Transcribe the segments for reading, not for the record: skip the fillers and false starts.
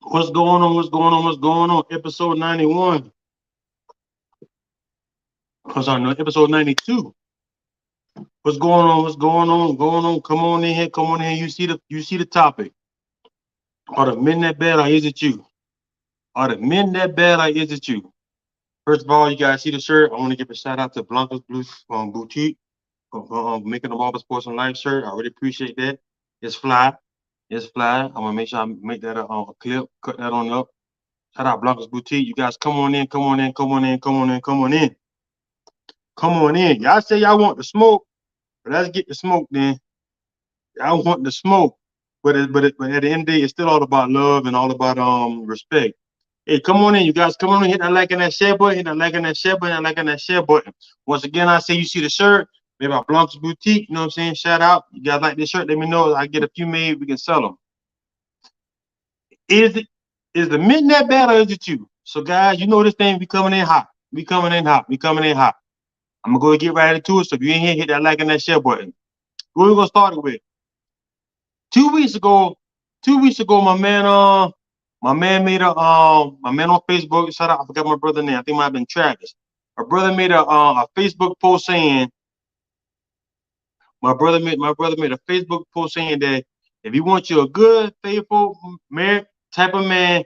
What's going on? What's going on? What's going on? Episode 91. What's on episode 92? What's going on? What's going on? Going on? Come on in here. Come on in here. You see the topic. Are the men that bad or is it you? Are the men that bad or is it you? First of all, you guys see the shirt. I want to give a shout out to Blanca's Blue Boutique for making the Marble Sports and Life shirt. I really appreciate that. It's fly. It's fly. I'm gonna make sure I make that a clip, cut that on up. Shout out Blanca's Boutique. You guys come on in, come on in, come on in, come on in, come on in. Come on in. Y'all say y'all want the smoke, but let's get the smoke then. Y'all want the smoke. But at the end of the day, it's still all about love and all about respect. Hey, come on in, you guys. Come on in, hit that like and that share button, hit that like and that share button, that like and that share button. Once again, I say you see the shirt, maybe our Blanca's Boutique, you know what I'm saying? Shout out. You guys like this shirt, let me know. I get a few made, we can sell them. Is it is the men that bad or is it you? So guys, you know this thing be coming in hot. We coming in hot. We coming in hot. I'm gonna go and get right into it. So if you ain't here, hit that like and that share button. What we gonna start it with? 2 weeks ago, 2 weeks ago, my man on Facebook. Shout out, I forgot my brother name. I think it might have been Travis. My brother made a Facebook post saying my brother made a Facebook post saying that if you want you a good, faithful, married type of man,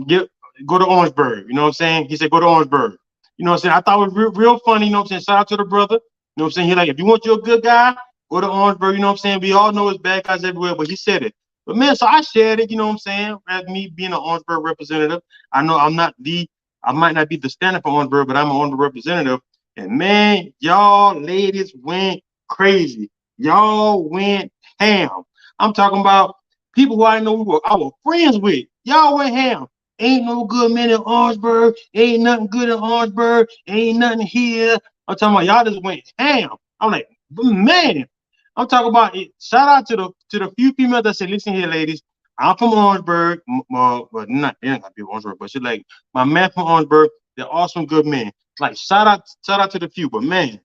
get go to Orangeburg. You know what I'm saying? He said go to Orangeburg. You know what I'm saying? I thought it was real funny. You know what I'm saying? Shout out to the brother. You know what I'm saying? He like if you want you a good guy, go to Orangeburg. You know what I'm saying? We all know it's bad guys everywhere, but he said it. But man, so I shared it. You know what I'm saying? As me being an Orangeburg representative, I know I might not be the standard for Orangeburg, but I'm an Orangeburg representative. And man, y'all ladies went crazy. Y'all went ham. I'm talking about people who I know I was friends with. Y'all went ham. Ain't no good men in Orangeburg. Ain't nothing good in Orangeburg. Ain't nothing here. I'm talking about y'all just went ham. I'm like, man. I'm talking about it. Shout out to the few females that said, listen here, ladies. I'm from Orangeburg. But not they're not people Orangeburg, but she's like my man from Orangeburg. They're awesome, good men. Like shout out to the few, but man,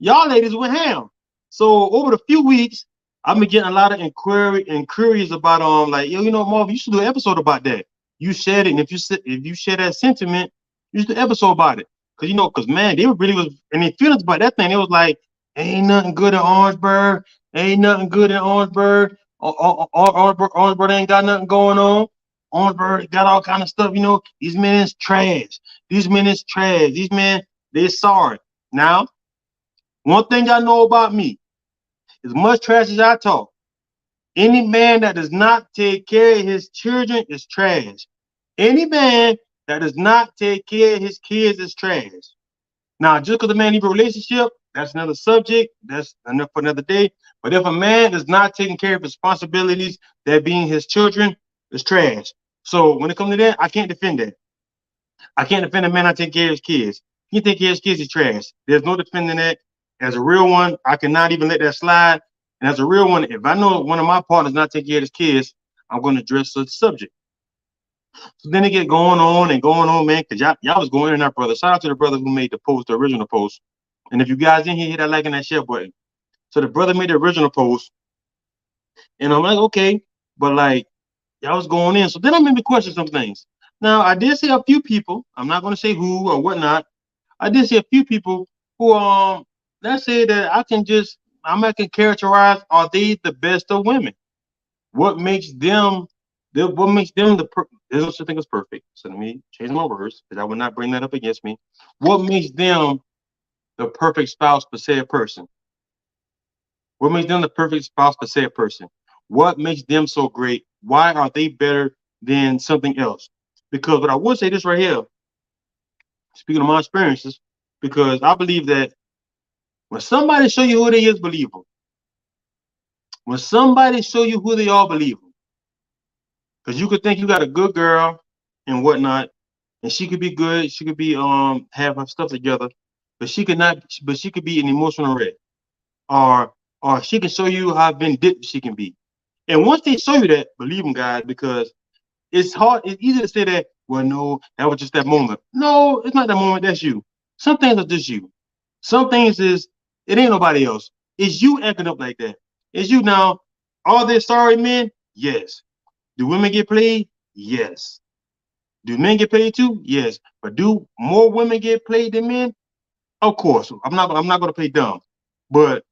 y'all ladies went ham. So over the few weeks, I've been getting a lot of inquiries about like yo, Marvin, you should do an episode about that. You said it, and if you share that sentiment, you should do an episode about it. Cause man, they really was and their feelings about that thing. It was like, ain't nothing good in Orangeburg, ain't nothing good in Orangeburg. Orangeburg ain't got nothing going on. Orangeburg got all kind of stuff. These men is trash. These men is trash. These men, they sorry. Now, one thing y'all know about me, as much trash as I talk, any man that does not take care of his children is trash. Any man that does not take care of his kids is trash. Now, just because a man needs a relationship, that's another subject. That's enough for another day. But if a man is not taking care of his responsibilities, that being his children, is trash. So when it comes to that, I can't defend that. I can't defend a man not taking care of his kids. He take care of his kids, he's trash. There's no defending that. As a real one, I cannot even let that slide. And as a real one, if I know one of my partners not taking care of his kids, I'm going to address the subject. So then they get going on, man, because y'all was going in that brother. Shout out to the brother who made the post, the original post. And if you guys in here, hit that like and that share button. So the brother made the original post. And I'm like, okay, but like, y'all was going in. So then I made me question some things. Now, I did see a few people, I'm not going to say who or whatnot. I did see a few people who, let's say that I can characterize, are they the best of women? What makes them there's no such thing as perfect. So let me change my words because I will not bring that up against me. What makes them the perfect spouse for said person? What makes them the perfect spouse for said person? What makes them so great? Why are they better than something else? Because what I would say this right here, speaking of my experiences, because I believe that when somebody show you who they is, believe them. When somebody show you who they are, believe them. Because you could think you got a good girl and whatnot, and she could be good, she could be have her stuff together, but she could not, but she could be an emotional wreck. Or she can show you how vindictive she can be. And once they show you that, believe them, guys, because it's easy to say that, well, no, that was just that moment. No, it's not that moment, that's you. Some things are just you. Some things it ain't nobody else. It's you acting up like that. It's you now. Are they sorry men? Yes. Do women get played? Yes. Do men get paid too? Yes. But do more women get paid than men? Of course. I'm not gonna play dumb. But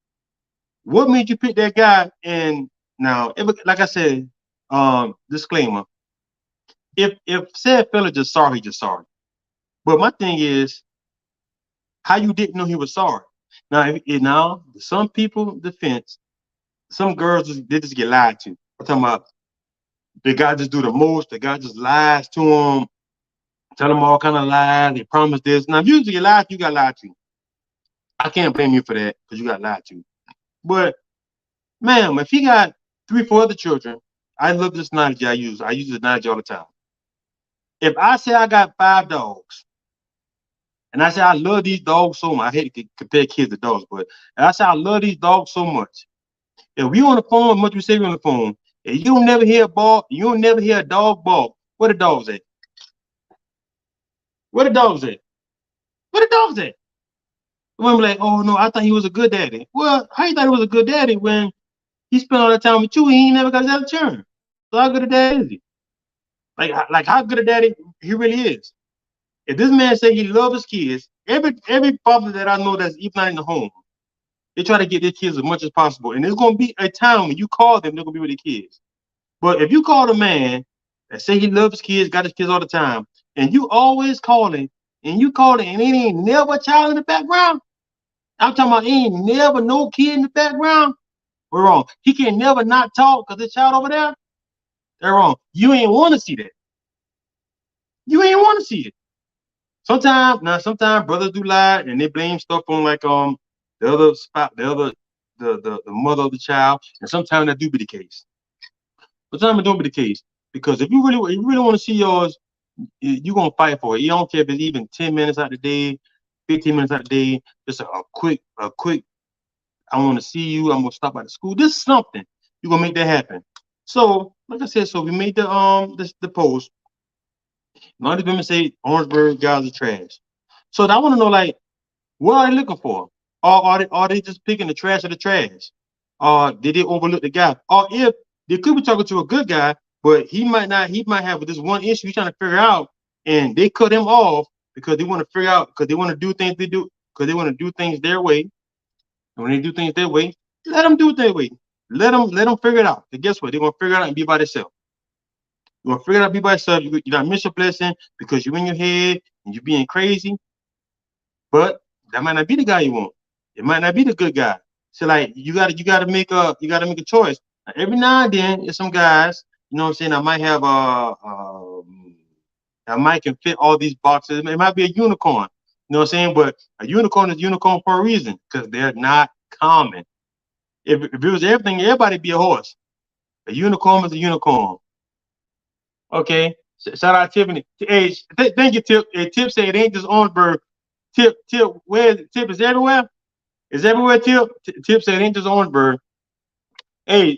what made you pick that guy? And now, like I said, disclaimer: if said fella just sorry, he just sorry. But my thing is, how you didn't know he was sorry? Now, now some people defense, some girls they just get lied to. I'm talking about the guy just do the most. The guy just lies to them, tell them all kind of lies. They promise this. Now, if you get lied to, you got lied to. I can't blame you for that because you got lied to. But man, if he got 3, 4 other children, I love this analogy I use. I use this analogy all the time. If I say I got 5 dogs, and I say I love these dogs so much, I hate to compare kids to dogs, but I say I love these dogs so much. If we on the phone, much we say we on the phone, and you don't never hear a bark, you don't never hear a dog bark. Where the dogs at? Where the dogs at? Where the dogs at? The women be like, oh no, I thought he was a good daddy. Well, how you thought he was a good daddy when he spent all that time with you? He ain't never got his other turn. So how good a dad is he? Like how good a daddy he really is. If this man say he loves his kids, every father that I know that's even not in the home, they try to get their kids as much as possible. And there's gonna be a time when you call them, they're gonna be with their kids. But if you call a man that say he loves his kids, got his kids all the time, and you always calling, and you calling, and it ain't never a child in the background. I'm talking about ain't never no kid in the background. We're wrong. He can never not talk because the child over there. They're wrong. You ain't want to see that. You ain't want to see it. Sometimes brothers do lie and they blame stuff on like the other spot, the mother of the child, and sometimes that do be the case. But sometimes it don't be the case because if you really want to see yours, you're gonna fight for it. You don't care if it's even 10 minutes out the day, 15 minutes out the day, just a quick. I want to see you. I'm gonna stop by the school. This is something you're gonna make that happen. So, like I said, so we made the post. A lot of women say Orangeburg guys are trash. So I want to know like what are they looking for? Or are they just picking the trash of the trash? Or did they overlook the guy? Or if they could be talking to a good guy, but he might not, he might have this one issue he's trying to figure out, and they cut him off because they want to figure out, because they want to do things they do, because they want to do things their way. And when they do things their way, let them do it their way. Let them figure it out. And guess what? They're gonna figure it out and be by themselves. You're gonna figure it out, be by yourself. You gotta miss your blessing because you're in your head and you're being crazy. But that might not be the guy you want. It might not be the good guy. So like you gotta make a choice. Now, every now and then, there's some guys, you know what I'm saying, I might have that might can fit all these boxes. It might be a unicorn. You know what I'm saying? But a unicorn is a unicorn for a reason, because they're not common. If it was everything, everybody be a horse. A unicorn is a unicorn. Okay. Shout out Tiffany. Hey, thank you, Tip. Hey, Tip said it ain't just Orangeburg. Tip, where is it? Tip is everywhere? Is everywhere, Tip? Tip said it ain't just Orangeburg. Hey,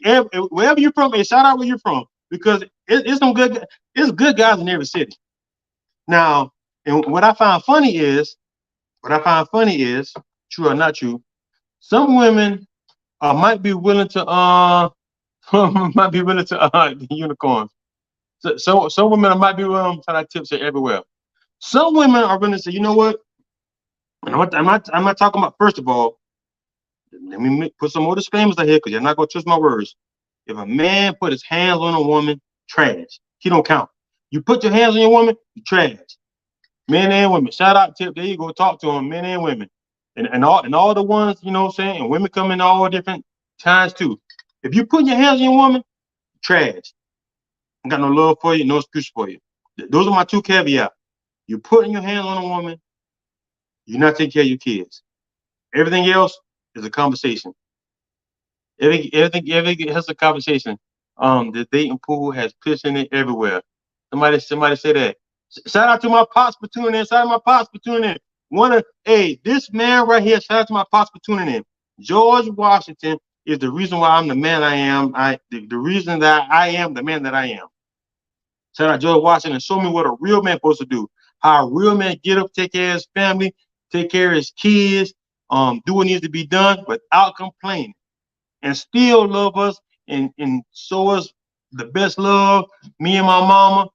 wherever you're from, hey, shout out where you're from. Because it's good guys in every city. Now, and what I find funny is, true or not true, some women might be willing to might be willing to the unicorns. So some women might be willing to like tips are everywhere. Some women are willing to say, you know what? And I'm not talking about, first of all, let me put some more disclaimers out here because you're not gonna trust my words. If a man put his hands on a woman, trash. He don't count. You put your hands on your woman, you trash. Men and women. Shout out Tip. There you go. Talk to them, men and women. And all the ones, you know what I'm saying? And women come in all different times too. If you put your hands on your woman, trash. I got no love for you, no excuse for you. Those are my two caveats. You putting your hands on a woman, you're not taking care of your kids. Everything else is a conversation. Everything has a conversation. The dating pool has piss in it everywhere. Somebody say that. Shout out to my pops for tuning in. Shout out to my pops for tuning in. Hey, this man right here, shout out to my pops for tuning in. George Washington is the reason why I'm the man I am. The reason that I am the man that I am. Shout out George Washington. Show me what a real man supposed to do. How a real man get up, take care of his family, take care of his kids, do what needs to be done without complaining, and still love us and show us the best love. Me and my mama.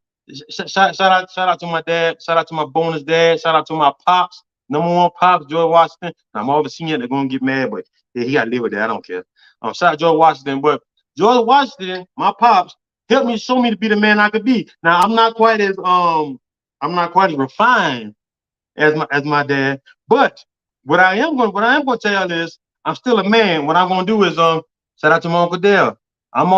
Shout out to my dad. Shout out to my bonus dad. Shout out to my pops. Number one pops, George Washington. I'm always seeing they're gonna get mad, but yeah, he gotta live with that. I don't care. Shout out George Washington, but George Washington, my pops, helped me show me to be the man I could be. Now I'm not quite as refined as my dad, but what I am gonna tell is I'm still a man. What I'm gonna do is shout out to my Uncle Dale. I am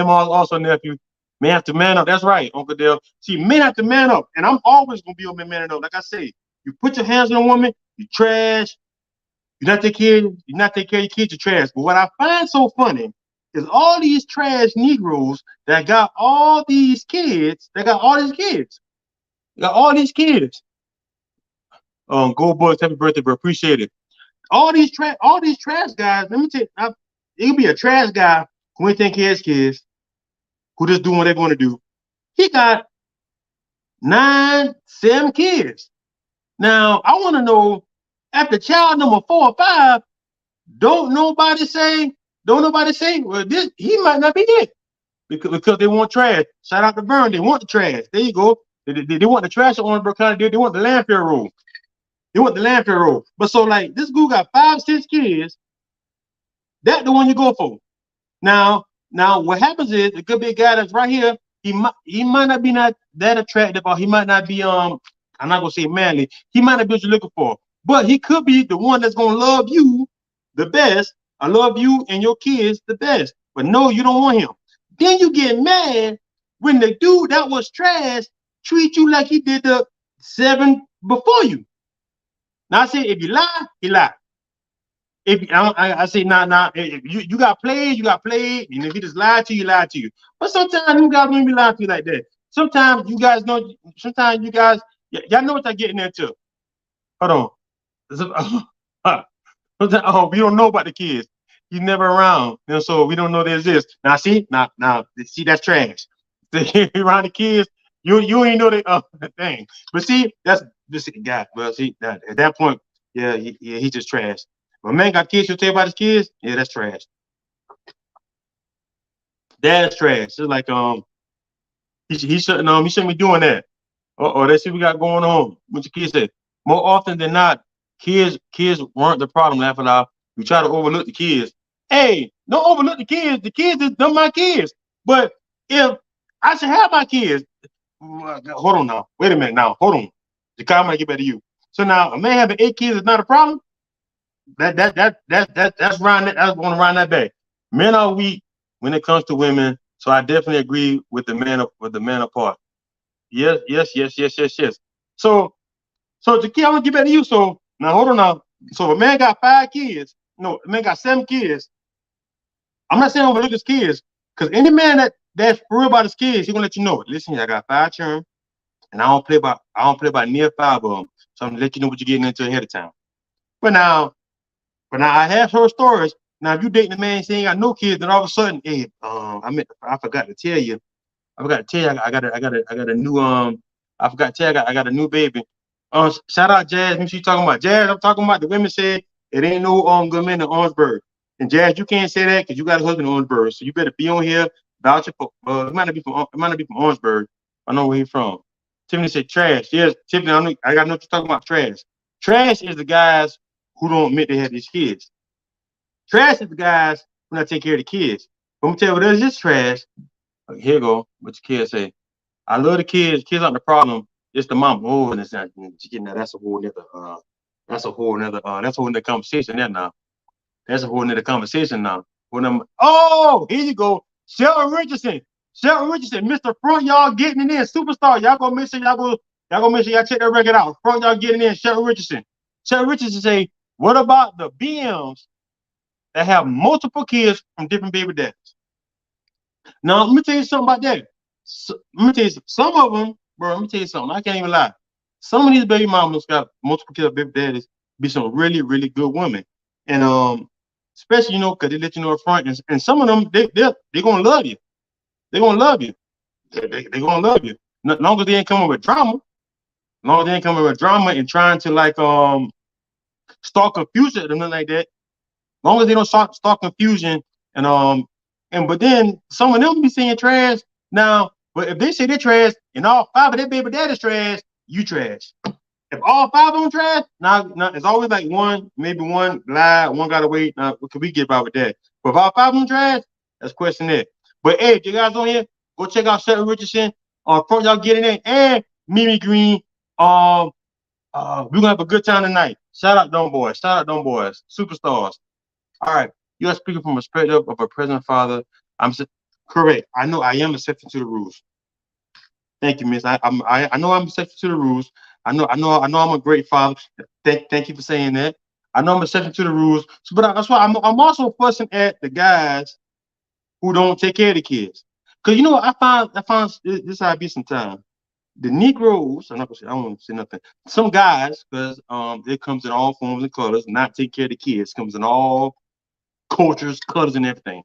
also nephew. Man have to man up. That's right, Uncle Dale. See, men have to man up, and I'm always gonna be a man up. Like I say, you put your hands on a woman, you trash. You not take care of your kids, you trash. But what I find so funny is all these trash Negroes that got all these kids, got all these kids. Go Bucks, happy birthday, bro. Appreciate it. All these trash guys. Let me tell you, it could be a trash guy who ain't taking care of his kids, who just doing what they're going to do. He got 9, 7 kids. Now I want to know, after child number 4 or 5, don't nobody say, well, this he might not be it because they want trash. Shout out to Vern, they want the trash. There you go. They want the trash in Orangeburg County. They want the landfill rule. They want the landfill rule. But so like this dude got 5, 6 kids. That's the one you go for. Now what happens is it could be a guy that's right here. He might not be not that attractive, or he might not be I'm not gonna say manly. He might not be what you're looking for, but he could be the one that's gonna love you the best. I love you and your kids the best. But no, you don't want him. Then you get mad when the dude that was trash treat you like he did the 7 before you. Now I say if you lie, he lie. If I say nah, if you got played, and if he just lied to you, lied to you. But sometimes you guys won't be lying to you like that. Sometimes you guys know. Sometimes you guys, y'all know what they're getting into. Hold on. Oh, we don't know about the kids. He's never around, so we don't know they exist. Now see, now see that's trash. Around the kids, you ain't know they thing. But see, that's this guy. Well, see that at that point, yeah, he's just trash. When man got kids, you tell you about his kids, yeah, that's trash. That's trash. It's like he shouldn't be doing that. That's what we got going on. What your kids say. More often than not, kids weren't the problem. After all, we try to overlook the kids. Hey, don't overlook the kids. The kids is them my kids. But if I should have my kids, hold on now. Wait a minute now. Hold on. The car might get better to you. So now a man having 8 kids is not a problem. That's around that. That's going around that back. Men are weak when it comes to women. So I definitely agree with the man apart. Yes. So to kid, I'm gonna get back to you. So now hold on now. So a man got 5 kids. No, a man got 7 kids. I'm not saying overlook his kids, because any man that's for real about his kids, he gonna let you know. Listen, I got 5 children, and I don't play by near 5 of them. So I'm gonna let you know what you're getting into ahead of time. But now I have heard stories. Now if you dating a man saying ain't got no kids, then all of a sudden, hey, I forgot to tell you. I got a new I forgot to tell you I got a new baby. Shout out Jazz. When she talking about Jazz, I'm talking about the women said it ain't no good men in Orangeburg. And Jazz, you can't say that because you got a husband in Orangeburg. So you better be on here about your it might not be from Orangeburg. I know where he's from. Tiffany said trash. Yes, Tiffany, I gotta know what you're talking about. Trash. Trash is the guys who don't admit they have these kids. Trash is the guys who not take care of the kids. But I'm gonna tell you what is this trash. Here you go. What your kids say. I love the kids. Kids aren't the problem. It's the mom. Oh, and it's not. That's a whole nother. That's a whole nother conversation there now. That's a whole nother conversation now. Here you go. Shelton Richardson, Mr. Front Y'all getting it in, superstar. Y'all gonna make sure y'all check that record out. Front Y'all getting in, Shelton Richardson. Shelton Richardson say, what about the BMs that have multiple kids from different baby daddies? Now, let me tell you something about that. Let me tell you some of them, bro. Let me tell you something. I can't even lie. Some of these baby mamas got multiple kids, baby daddies, be some really, really good women, and especially because they let you know up front. And some of them, they're gonna love you. They're gonna love you. They're gonna love you. As long as they ain't coming with drama. And trying to like start confusion or nothing like that. As long as they don't start confusion and but then some of them be saying trash. Now, but if they say they're trash and all 5 of their baby daddy's trash, you trash. If all 5 of them trash, now it's always like one, maybe one lied, one got away. Now, could we get by with that? But if all 5 of them trash, that's question it. But hey, if you guys on here, go check out Shelton Richardson. Front y'all getting in and Mimi Green. We're gonna have a good time tonight. Shout out them boys. Shout out them boys. Superstars. All right. You are speaking from a perspective of a present father. I'm correct. I know I am accepting to the rules. Thank you, Miss. I know I'm accepting to the rules. I know I'm a great father. Thank you for saying that. I know I'm accepting to the rules. So, but that's why I'm also fussing at the guys who don't take care of the kids. Cause you know what I found this how I be sometimes. The Negroes, I'm not gonna say I don't want to say nothing. Some guys, because it comes in all forms and colors, not take care of the kids, comes in all cultures, colors, and everything.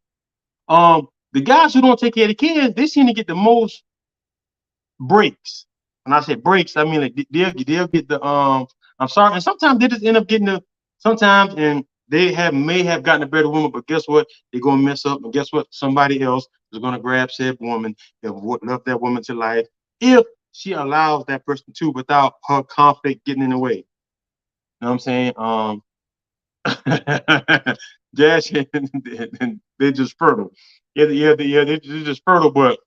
The guys who don't take care of the kids, they seem to get the most breaks. When I say breaks, I mean like they'll get the I'm sorry, and sometimes they just end up getting the sometimes and they may have gotten a better woman, but guess what? They're gonna mess up, and guess what? Somebody else is gonna grab said woman and love that woman to life if she allows that person to without her conflict getting in the way. You know what I'm saying? Dash they're just fertile. Yeah, they're just fertile. But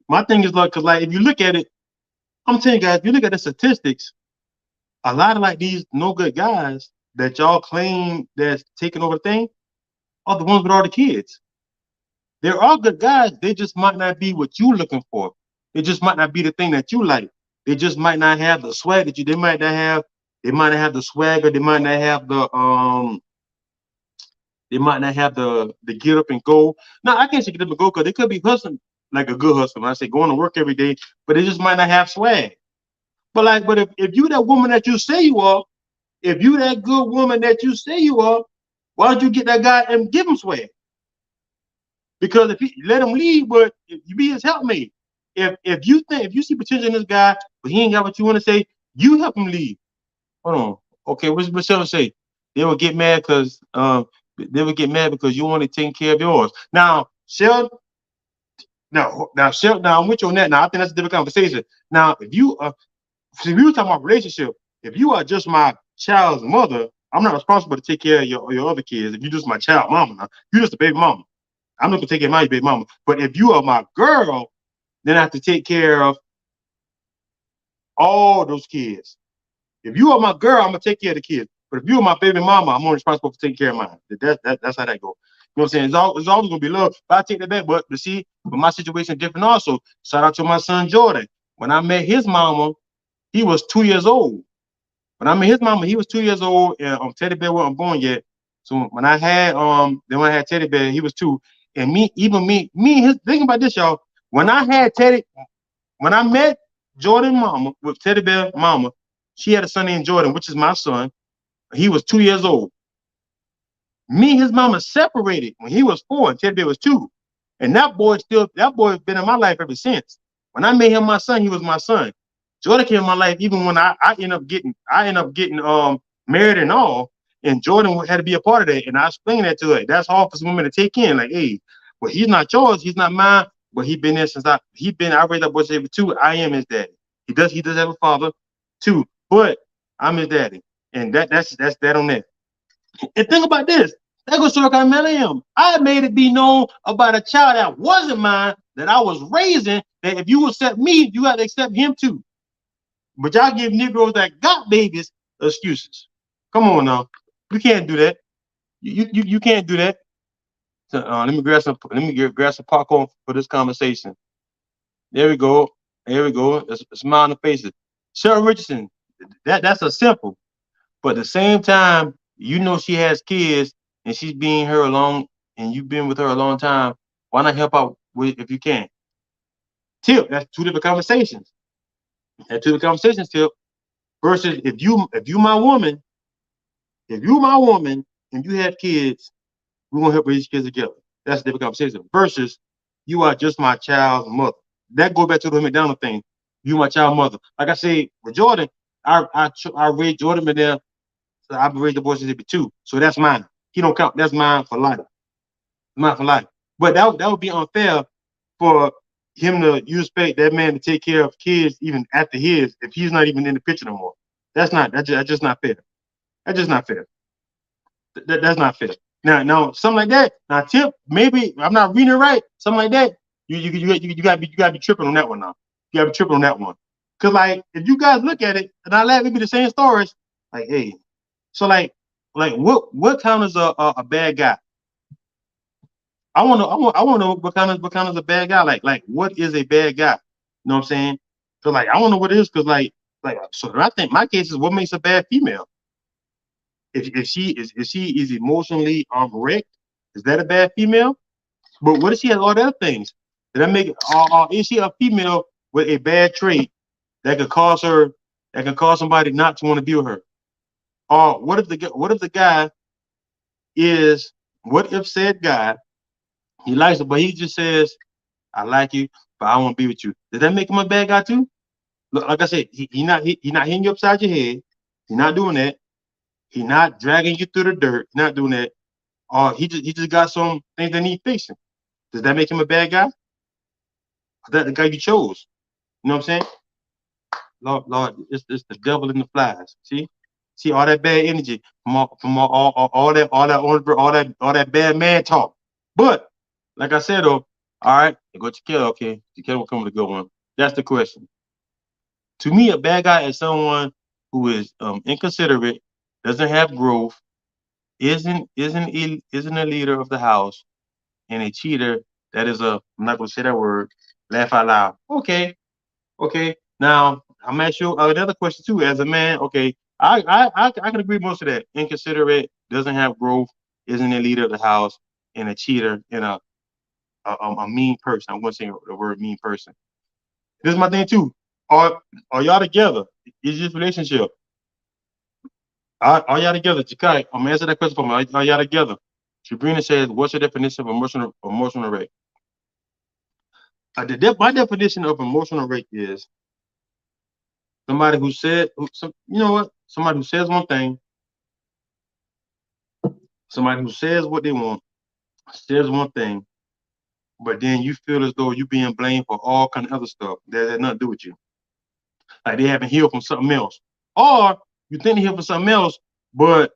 my thing is like, cause like if you look at it, I'm telling you guys, if you look at the statistics, a lot of like these no good guys that y'all claim that's taking over the thing are the ones with all the kids. They're all good guys. They just might not be what you looking for. It just might not be the thing that you like. They just might not have the swag that you. They might not have. They might not have the swagger. They might not have the. They might not have the get up and go. Now I can't say get up and go because they could be hustling like a good hustler. When I say going to work every day, but they just might not have swag. But if you that woman that you say you are, if you that good woman that you say you are, why don't you get that guy and give him swag? Because if you let him leave, but if you be his helpmate, if you see potential in this guy, but he ain't got what you want to say, you help him leave. Hold on. Okay, what's Michelle say? They will get mad because you want to take care of yours. Now, Shell, Shell, now I'm with you on that. Now I think that's a different conversation. Now, if you see, we were talking about relationship. If you are just my child's mother, I'm not responsible to take care of your other kids. If you're just my child mama, now, you're just a baby mama. I'm not gonna take care of my baby mama. But if you are my girl, then I have to take care of all those kids. If you are my girl, I'm gonna take care of the kids. But if you are my baby mama, I'm only responsible for taking care of mine. That's how that goes. You know what I'm saying? It's always gonna be love. But I take that back. But my situation is different also. Shout out to my son Jordan. When I met his mama, he was 2 years old. When I met his mama, he was 2 years old, and Teddy Bear wasn't born yet. So when I had Teddy Bear, he was 2. And me, think about this, y'all. When I met Jordan mama with Teddy Bear mama, she had a son named Jordan, which is my son. He was 2 years old. Me and his mama separated when he was 4 and Teddy Bear was 2. And that boy's been in my life ever since. When I made him my son, he was my son. Jordan came in my life even when I end up getting married and all. And Jordan had to be a part of that. And I explained that to her. That's hard for some women to take in. Like, hey, well, he's not yours, he's not mine, but he been there since I raised that boy since 2. I am his daddy. He does have a father too, but I'm his daddy. And that's that on that. And think about this. That goes to look how man I am. I made it be known about a child that wasn't mine, that I was raising, that if you accept me, you got to accept him too. But y'all give Negroes that got babies excuses. Come on now. You can't do that. You can't do that. So, let me grab some popcorn for this conversation. There we go. There's a smile on the faces. Cheryl Richardson, that's a simple. But at the same time, you know she has kids and she's being her along and you've been with her a long time. Why not help out with if you can? Tip, that's 2 different conversations. Tip. Versus if you my woman and you have kids, we're gonna help raise kids together. That's a different conversation. Versus you are just my child's mother. That goes back to the McDonald thing. You my child mother. Like I say with Jordan, I raised Jordan McDonald. So I've raised the boy since he was 2. So that's mine. He don't count. That's mine for life. Mine for life. But that would be unfair for him to you expect that man to take care of kids even after his if he's not even in the picture no more. That's just not fair. That's just not fair. That's not fair. Now something like that. Now Tip, maybe I'm not reading it right. Something like that. You gotta be tripping on that one now. You gotta be tripping on that one. Cause like if you guys look at it, and I let it be the same stories. Like hey, so like what count as a bad guy? I want to know what kind of a bad guy. Like what is a bad guy? You know what I'm saying? So like I want to know what it is because like so I think my case is what makes a bad female. If she is emotionally wrecked, is that a bad female? But what if she has all the other things? Did that make is she a female with a bad trait that could cause her that can cause somebody not to want to be with her? Or what if the guy is what if said guy he likes it, but he just says I like you, but I want to be with you. Does that make him a bad guy too? Look, like I said, he not hitting you upside your head. He's not doing that. He's not dragging you through the dirt. He's not doing that. Or he just got some things that need fixing. Does that make him a bad guy? Is that the guy you chose? You know what I'm saying? Lord, it's the devil in the flies. See all that bad energy all that all that bad man talk. But like I said though, all right, go to kill. Okay, to kill will come with a good one. That's the question. To me, a bad guy is someone who is inconsiderate, doesn't have growth, isn't a leader of the house, and a cheater. That is a I'm not gonna say that word. Laugh out loud. Okay, okay. Now I'm ask you another question too. As a man, okay, I can agree with most of that. Inconsiderate, doesn't have growth, isn't a leader of the house, and a cheater and a mean person. I'm gonna say the word mean person. This is my thing too. Are y'all together? Is this relationship? Are y'all together? Jakai, I'm gonna answer that question for me. Are y'all together? Sabrina says, "What's your definition of emotional rate?" My definition of emotional rate is somebody who said, you know what? Somebody who says one thing, somebody who says what they want, says one thing, but then you feel as though you're being blamed for all kind of other stuff that has nothing to do with you. Like they haven't healed from something else, or you think they healed from something else, but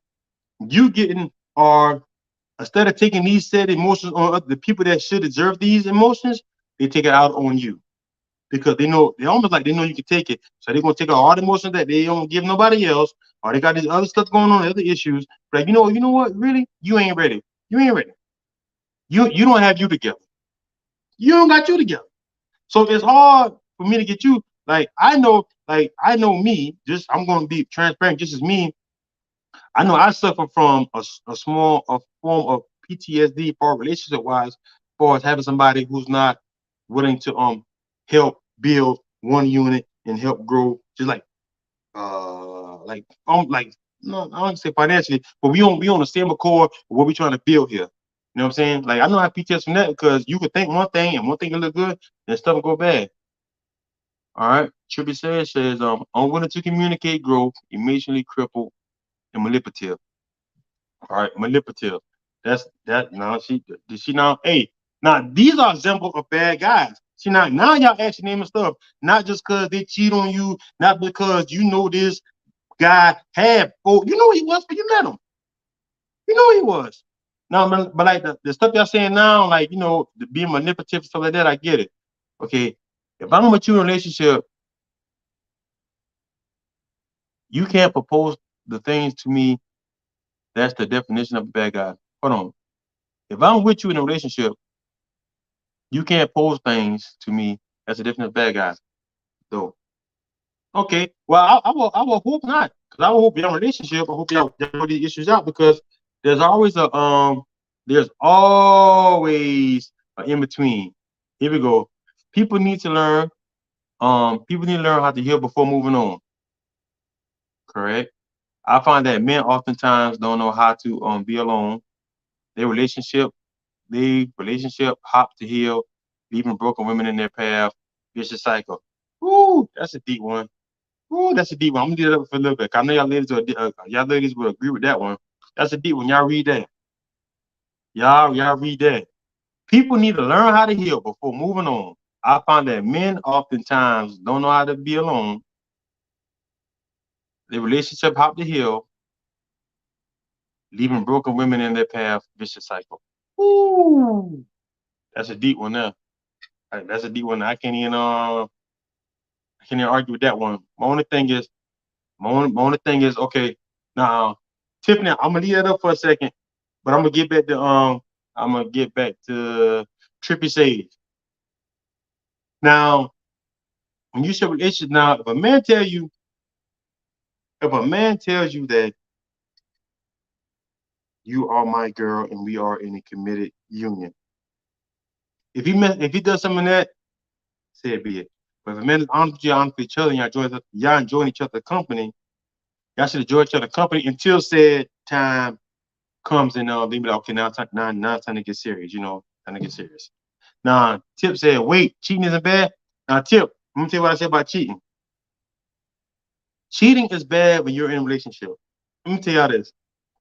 you getting or instead of taking these said emotions on the people that should deserve these emotions, they take it out on you because they know they almost like they know you can take it, so they're gonna take out all the emotions that they don't give nobody else, or they got this other stuff going on, other issues. Like you know what? Really, you ain't ready. You ain't ready. You don't have you together. You don't got you together. So it's hard for me to get you. Like I know me. Just I'm gonna be transparent. Just as me, I know I suffer from a small a form of PTSD for relationship wise, far as having somebody who's not willing to help build one unit and help grow, just like no, I don't say financially, but we on the same accord of what we trying to build here. You know what I'm saying? Like I know I have PTSD from that because you could think one thing and one thing will look good and stuff will go bad. All right. Trippy says unwilling to communicate, growth, emotionally crippled, and manipulative. All right, manipulative. That's that. Now she did she now? Hey, now these are examples of bad guys. See now y'all actually naming stuff, not just because they cheat on you, not because you know this guy had. Oh, you know who he was, but you met him. You know who he was. Now, but like the stuff y'all saying now, like the being manipulative stuff like that, I get it. Okay, if I'm with you in a relationship, you can't propose the things to me. That's the definition of a bad guy. Hold on. If I'm with you in a relationship, you can't pose things to me as a different bad guy. So okay, well I will hope not, because I will hope you're in a relationship. I hope y'all work these issues out because there's always there's always an in between. Here we go. People need to learn. People need to learn how to heal before moving on. Correct. I find that men oftentimes don't know how to be alone. Their relationship hop to heal, leaving broken women in their path. Vicious cycle. Ooh, that's a deep one. Ooh, that's a deep one. I'm gonna leave it up for a little bit. I know y'all ladies will agree with that one. That's a deep one. Y'all read that. Y'all read that. People need to learn how to heal before moving on. I find that men oftentimes don't know how to be alone. The relationship hop the hill, leaving broken women in their path, vicious cycle. Ooh, that's a deep one there. That's a deep one. I can't even argue with that one. My only thing is, okay, now, Tiffany, I'm gonna leave that up for a second, but I'm gonna get back to Trippy Sage. Now, when you say relationship, now if a man tells you that you are my girl and we are in a committed union, if he does something like that, say it be it. But if a man is honest with each other, and y'all enjoying each other's company, y'all should enjoy each other's company until said time comes and they be like, okay, now it's time to get serious, time to get serious. Now, Tip said, wait, cheating isn't bad. Now, Tip, let me tell you what I said about cheating. Cheating is bad when you're in a relationship. Let me tell y'all this.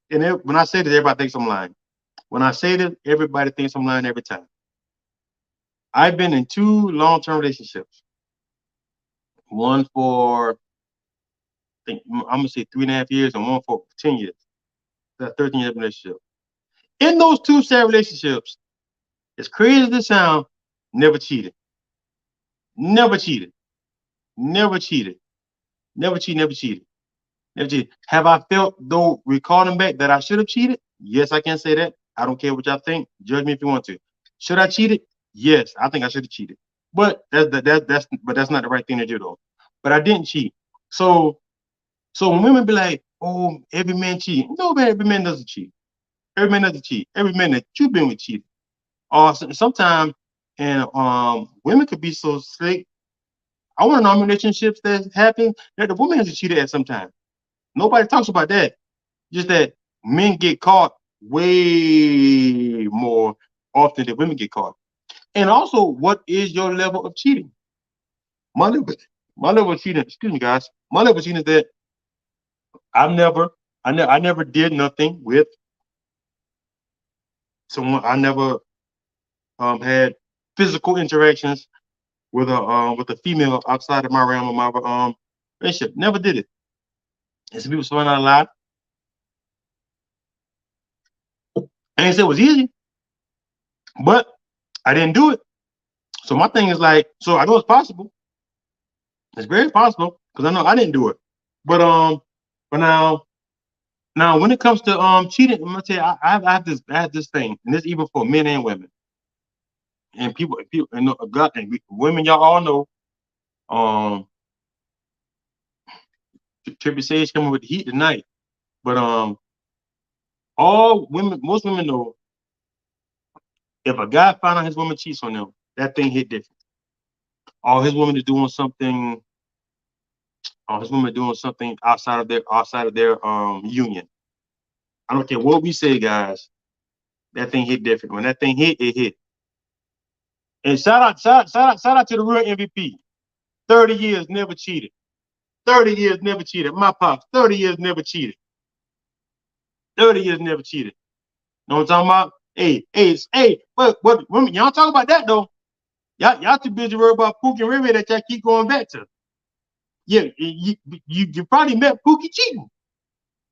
And when I say this, everybody thinks I'm lying. When I say this, everybody thinks I'm lying every time. I've been in 2 long-term relationships. One for, I think, I'm going to say 3.5 years, and one for 10 years. That's 13-year relationship. In those 2 sad relationships, as crazy as it sounds, never cheated. Never cheated. Never cheated. Never cheated. Never cheated. Never cheated. Have I felt, though, recalling back, that I should have cheated? Yes, I can say that. I don't care what y'all think. Judge me if you want to. Should I cheat it? Yes, I think I should have cheated. But that's not the right thing to do, though. But I didn't cheat. So when women be like, oh, every man cheat. No, man, every man doesn't cheat. Every man doesn't cheat. Every man that you've been with cheated. Or sometimes, and women could be so slick. I want to know relationships that happen that the woman has to cheat at some time. Nobody talks about that. Just that men get caught way more often than women get caught. And also, what is your level of cheating? My level of cheating, excuse me, guys. My level of cheating is that I never did nothing with someone. I never had physical interactions with a female outside of my realm of my relationship. Never did it. And some people find out a lot. I ain't say it was easy, but I didn't do it. So my thing is like, so I know it's possible. It's very possible because I know I didn't do it. But now when it comes to cheating, I'm gonna tell you, I have this thing, and this even for men and women, and people and God and women, y'all all know. Trippy Sage coming with the heat tonight, but most women know if a guy find out his woman cheats on him, that thing hit different. All his woman is doing something. All his woman doing something outside of their union. I don't care what we say, guys. That thing hit different. When that thing hit, it hit. And shout out to the real MVP. 30 years never cheated. 30 years never cheated. My pops, 30 years never cheated. 30 years never cheated. Know what I'm talking about? Hey, but women, y'all talk about that though. Y'all too busy worried about Pookie and Riri that y'all keep going back to. Yeah, you probably met Pookie cheating.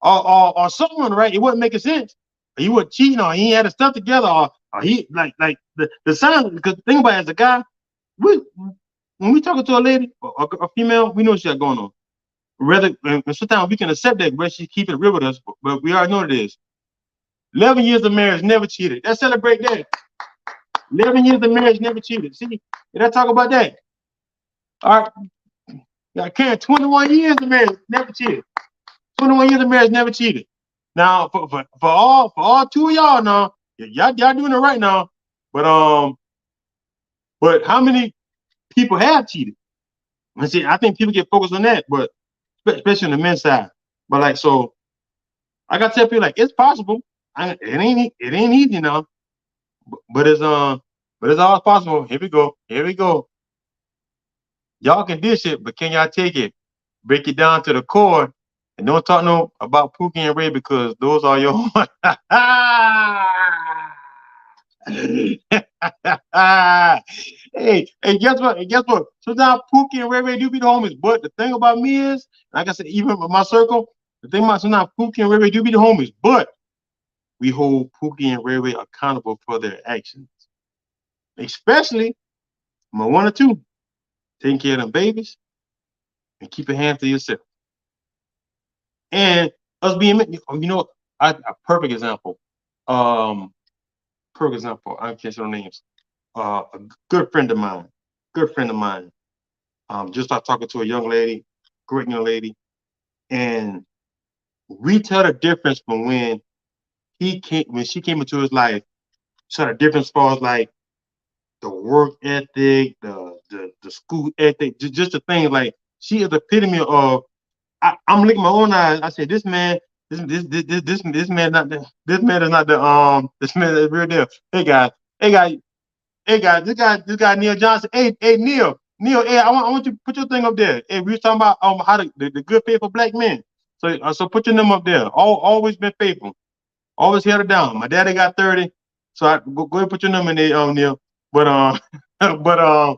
Or someone, right? It wasn't making sense. He was cheating, or he had his stuff together, or he like the sign. Because think about it, as a guy, when we talking to a lady or a female, we know what she got going on. Rather, and sometimes we can accept that, but she keep it real with us. But we already know what it is. 11 years of marriage, never cheated. Let's celebrate that. 11 years of marriage, never cheated. See, did I talk about that? All right. I can't. 21 years of marriage, never cheated. 21 years of marriage, never cheated. Now, for all 2 of y'all now, y'all doing it right now. But how many people have cheated? And see, I think people get focused on that, but especially on the men's side. But like, so I gotta tell people like it's possible. It ain't easy now, but it's always possible. Here we go. Y'all can dish it, but can y'all take it? Break it down to the core, and don't talk no about Pookie and Ray because those are your. Hey, guess what? Guess what? Sometimes Pookie and Ray Ray do be the homies. But the thing about me is, like I said, even with my circle, the thing about sometimes Pookie and Ray Ray do be the homies. But we hold Pookie and Ray Ray accountable for their actions. Especially my one or two, taking care of them babies and keep your hands to yourself. And us being, a perfect example. Um, perfect example. I can't say no names. A good friend of mine, good friend of mine. Just started talking to a young lady, great young lady, and we tell the difference from when she came into his life. Saw the difference as far as like the work ethic, the school ethic, just the thing. Like she is the epitome of. I'm licking my own eyes. I said, this man, this man not the, this man is not the this man is real deal. Hey guys, hey guys, this guy Neil Johnson. Hey Neil, hey, I want you to put your thing up there. Hey, we was talking about how the good faithful black men. So put your name up there. Always been faithful. Always held it down. My daddy got 30. So go ahead and put your number in there, Neil. But but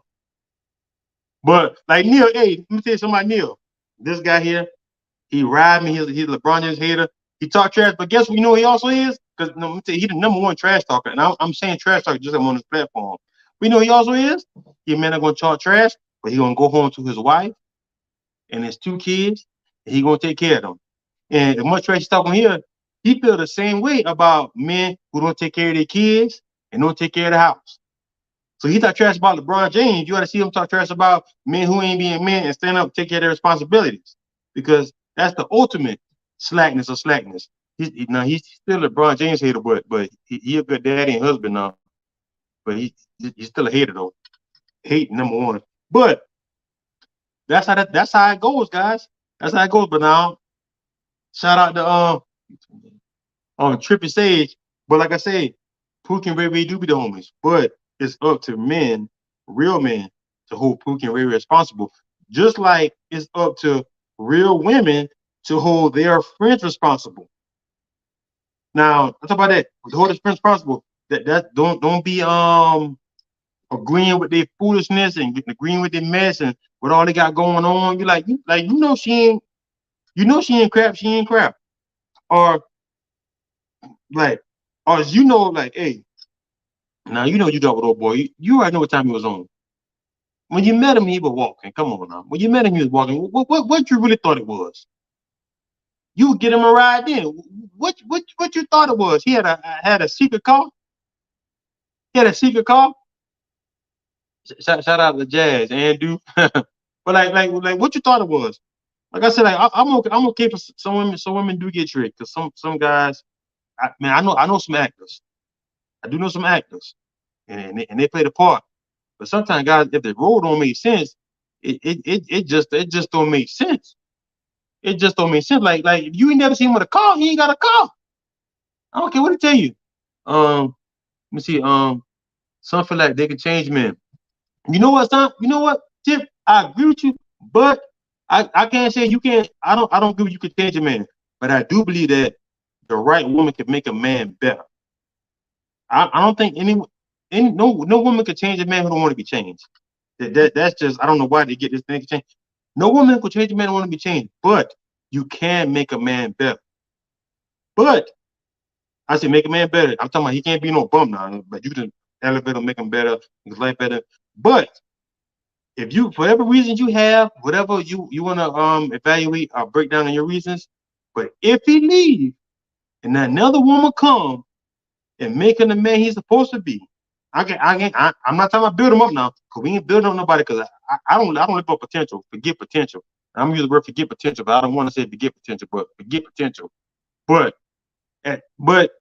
but like Neil, hey, let me tell you something about Neil. This guy here, he ride me. He's a LeBron James hater. He talk trash, but guess what? You know what he also is? Because let me tell you, he the number one trash talker, and I'm saying trash talker just on this platform. But you know what he also is? He man not gonna talk trash, but he gonna go home to his wife and his two kids, and he gonna take care of them. And as much trash he's talking here, he feel the same way about men who don't take care of their kids and don't take care of the house. So he talk trash about LeBron James. You got to see him talk trash about men who ain't being men and stand up and take care of their responsibilities, because that's the ultimate slackness of slackness. He's still a LeBron James hater, but he a good daddy and husband now. But he's still a hater though. Hate number one. But that's how it goes, guys. That's how it goes. But now shout out to Trippy Sage. But like I say, Pookie and Ray Ray do be the homies. But it's up to men, real men, to hold Pookie and Ray Ray responsible. Just like it's up to real women to hold their friends responsible. Now, I'm talking about that. To hold their friends responsible. That don't be agreeing with their foolishness and agreeing with their mess and what all they got going on. She ain't crap, she ain't crap. Or like, or like, hey, now you got with old boy. You already know what time he was on. When you met him, he was walking. Come on now. When you met him, he was walking. What you really thought it was? You get him a ride then. What you thought it was? He had a secret car. He had a secret car. Shout out to Jazz and do. But like what you thought it was? Like I said, like I'm okay for some women. Some women do get tricked because some guys. I know some actors. I do know some actors, and they play the part. But sometimes, guys, if the role don't make sense, it just don't make sense. It just don't make sense. Like if you ain't never seen him with a car, he ain't got a car. I don't care what to tell you. Let me see. Something like they can change men. You know what, son? You know what, Tip? I agree with you, but I can't say you can't. I don't agree with you can change a man, but I do believe that the right woman can make a man better. I don't think any no woman could change a man who don't want to be changed. That's just I don't know why they get this thing changed. No woman could change a man who want to be changed, but you can make a man better. But I say make a man better. I'm talking about he can't be no bum now, but you can elevate him, make him better, make his life better. But if you, for whatever reasons you have, whatever you want to evaluate or break down on your reasons, but if he leave and another woman come and make him the man he's supposed to be, I'm not talking about build him up now, because we ain't building up nobody. Because I don't live up potential. Forget potential. I'm gonna use the word forget potential, but I don't want to say forget potential, but forget potential. But but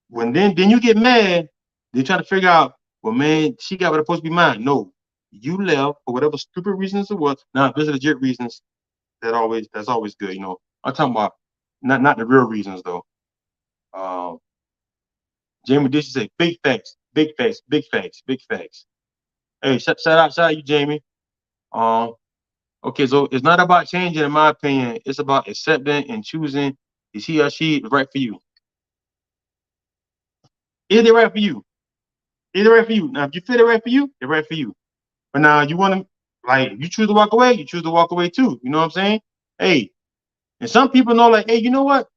when you get mad, they try to figure out, well, man, she got what supposed to be mine. No, you left for whatever stupid reasons it was. Now, if there's legit reasons, that's always good. I'm talking about not the real reasons though. Um, Jamie Dish say big facts, big facts, big facts, big facts. Hey, shout out you, Jamie. Um, okay, so it's not about changing, in my opinion. It's about accepting and choosing is he or she right for you. Is they right for you? Is it right for you? Now, if you feel it right for you, it's right for you. But now you want to, like, you choose to walk away, you choose to walk away too. You know what I'm saying? Hey, and some people know, like, hey, you know what?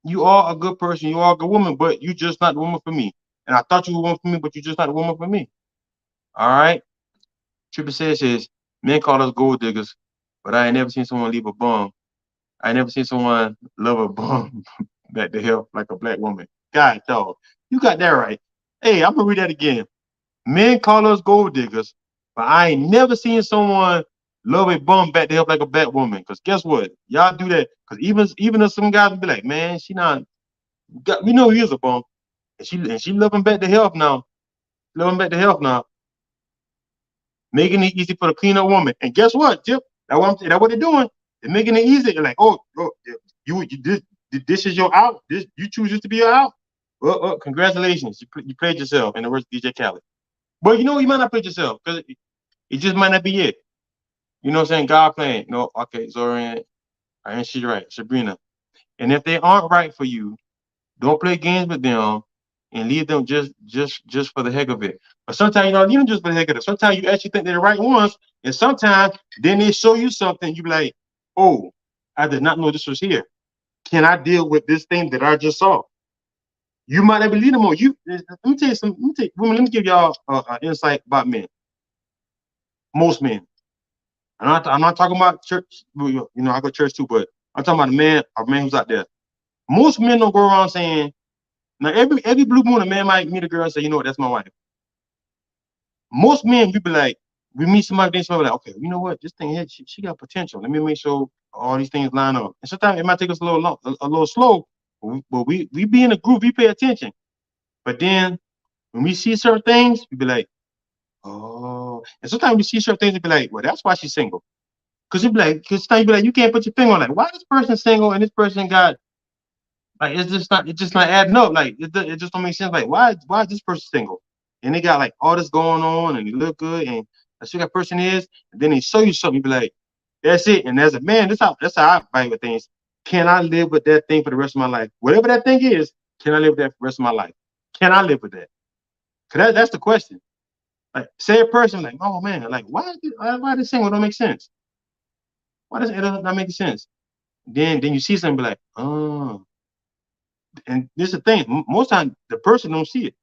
You are a good person, you are a good woman, but you just not the woman for me. And I thought you were the woman for me, but you just not the woman for me. All right. Triple says, men call us gold diggers, but I ain't never seen someone leave a bum. I ain't never seen someone love a bum back to hell like a black woman. God, dog, you got that right. Hey, I'm gonna read that again. Men call us gold diggers, but I ain't never seen someone love a bum back to help like a black woman. Cause guess what? Y'all do that. Cause even if some guys be like, man, she not. We know he is a bum, and she love him back to health now. Love him back to health now. Making it easy for the cleaner woman. And guess what, Tip? That's what they're doing. They're making it easy. They're like, oh, this is your out. This you choose this to be your out. Congratulations, you played yourself. In the words of DJ Khaled. But you know you might not play yourself because it just might not be it. You know what I'm saying? God playing. No, okay, Zorian, and she's right, Sabrina. And if they aren't right for you, don't play games with them and leave them just for the heck of it. But sometimes you don't leave them just for the heck of it. Sometimes you actually think they're the right ones, and sometimes then they show you something. You be like, oh, I did not know this was here. Can I deal with this thing that I just saw? You might not believe them on you. Let me tell you some. Let me give y'all an insight about men. Most men. I'm not talking about church. You know, I go to church too, but I'm talking about a man who's out there. Most men don't go around saying, now every blue moon, a man might meet a girl and say, you know what, that's my wife. Most men, we be like, we meet somebody, then somebody like, okay, you know what, this thing here, she got potential. Let me make sure all these things line up. And sometimes it might take us a little long, a little slow, but we be in a group, we pay attention. But then when we see certain things, we be like, oh. And sometimes we see certain things and be like, well, that's why she's single. Because you be like, you can't put your finger on like, why this person single and this person got like it's just not adding up. Like it just don't make sense. Like why is this person single? And they got like all this going on and they look good and that's who that person is, and then they show you something, you be like, that's it. And as a man, that's how I fight with things. Can I live with that thing for the rest of my life? Whatever that thing is, can I live with that for the rest of my life? Can I live with that? Cause that's the question. Like say a person like, oh man, like why this single don't make sense? Why does it not make sense? Then you see something be like, oh. And this is the thing. Most times the person don't see it.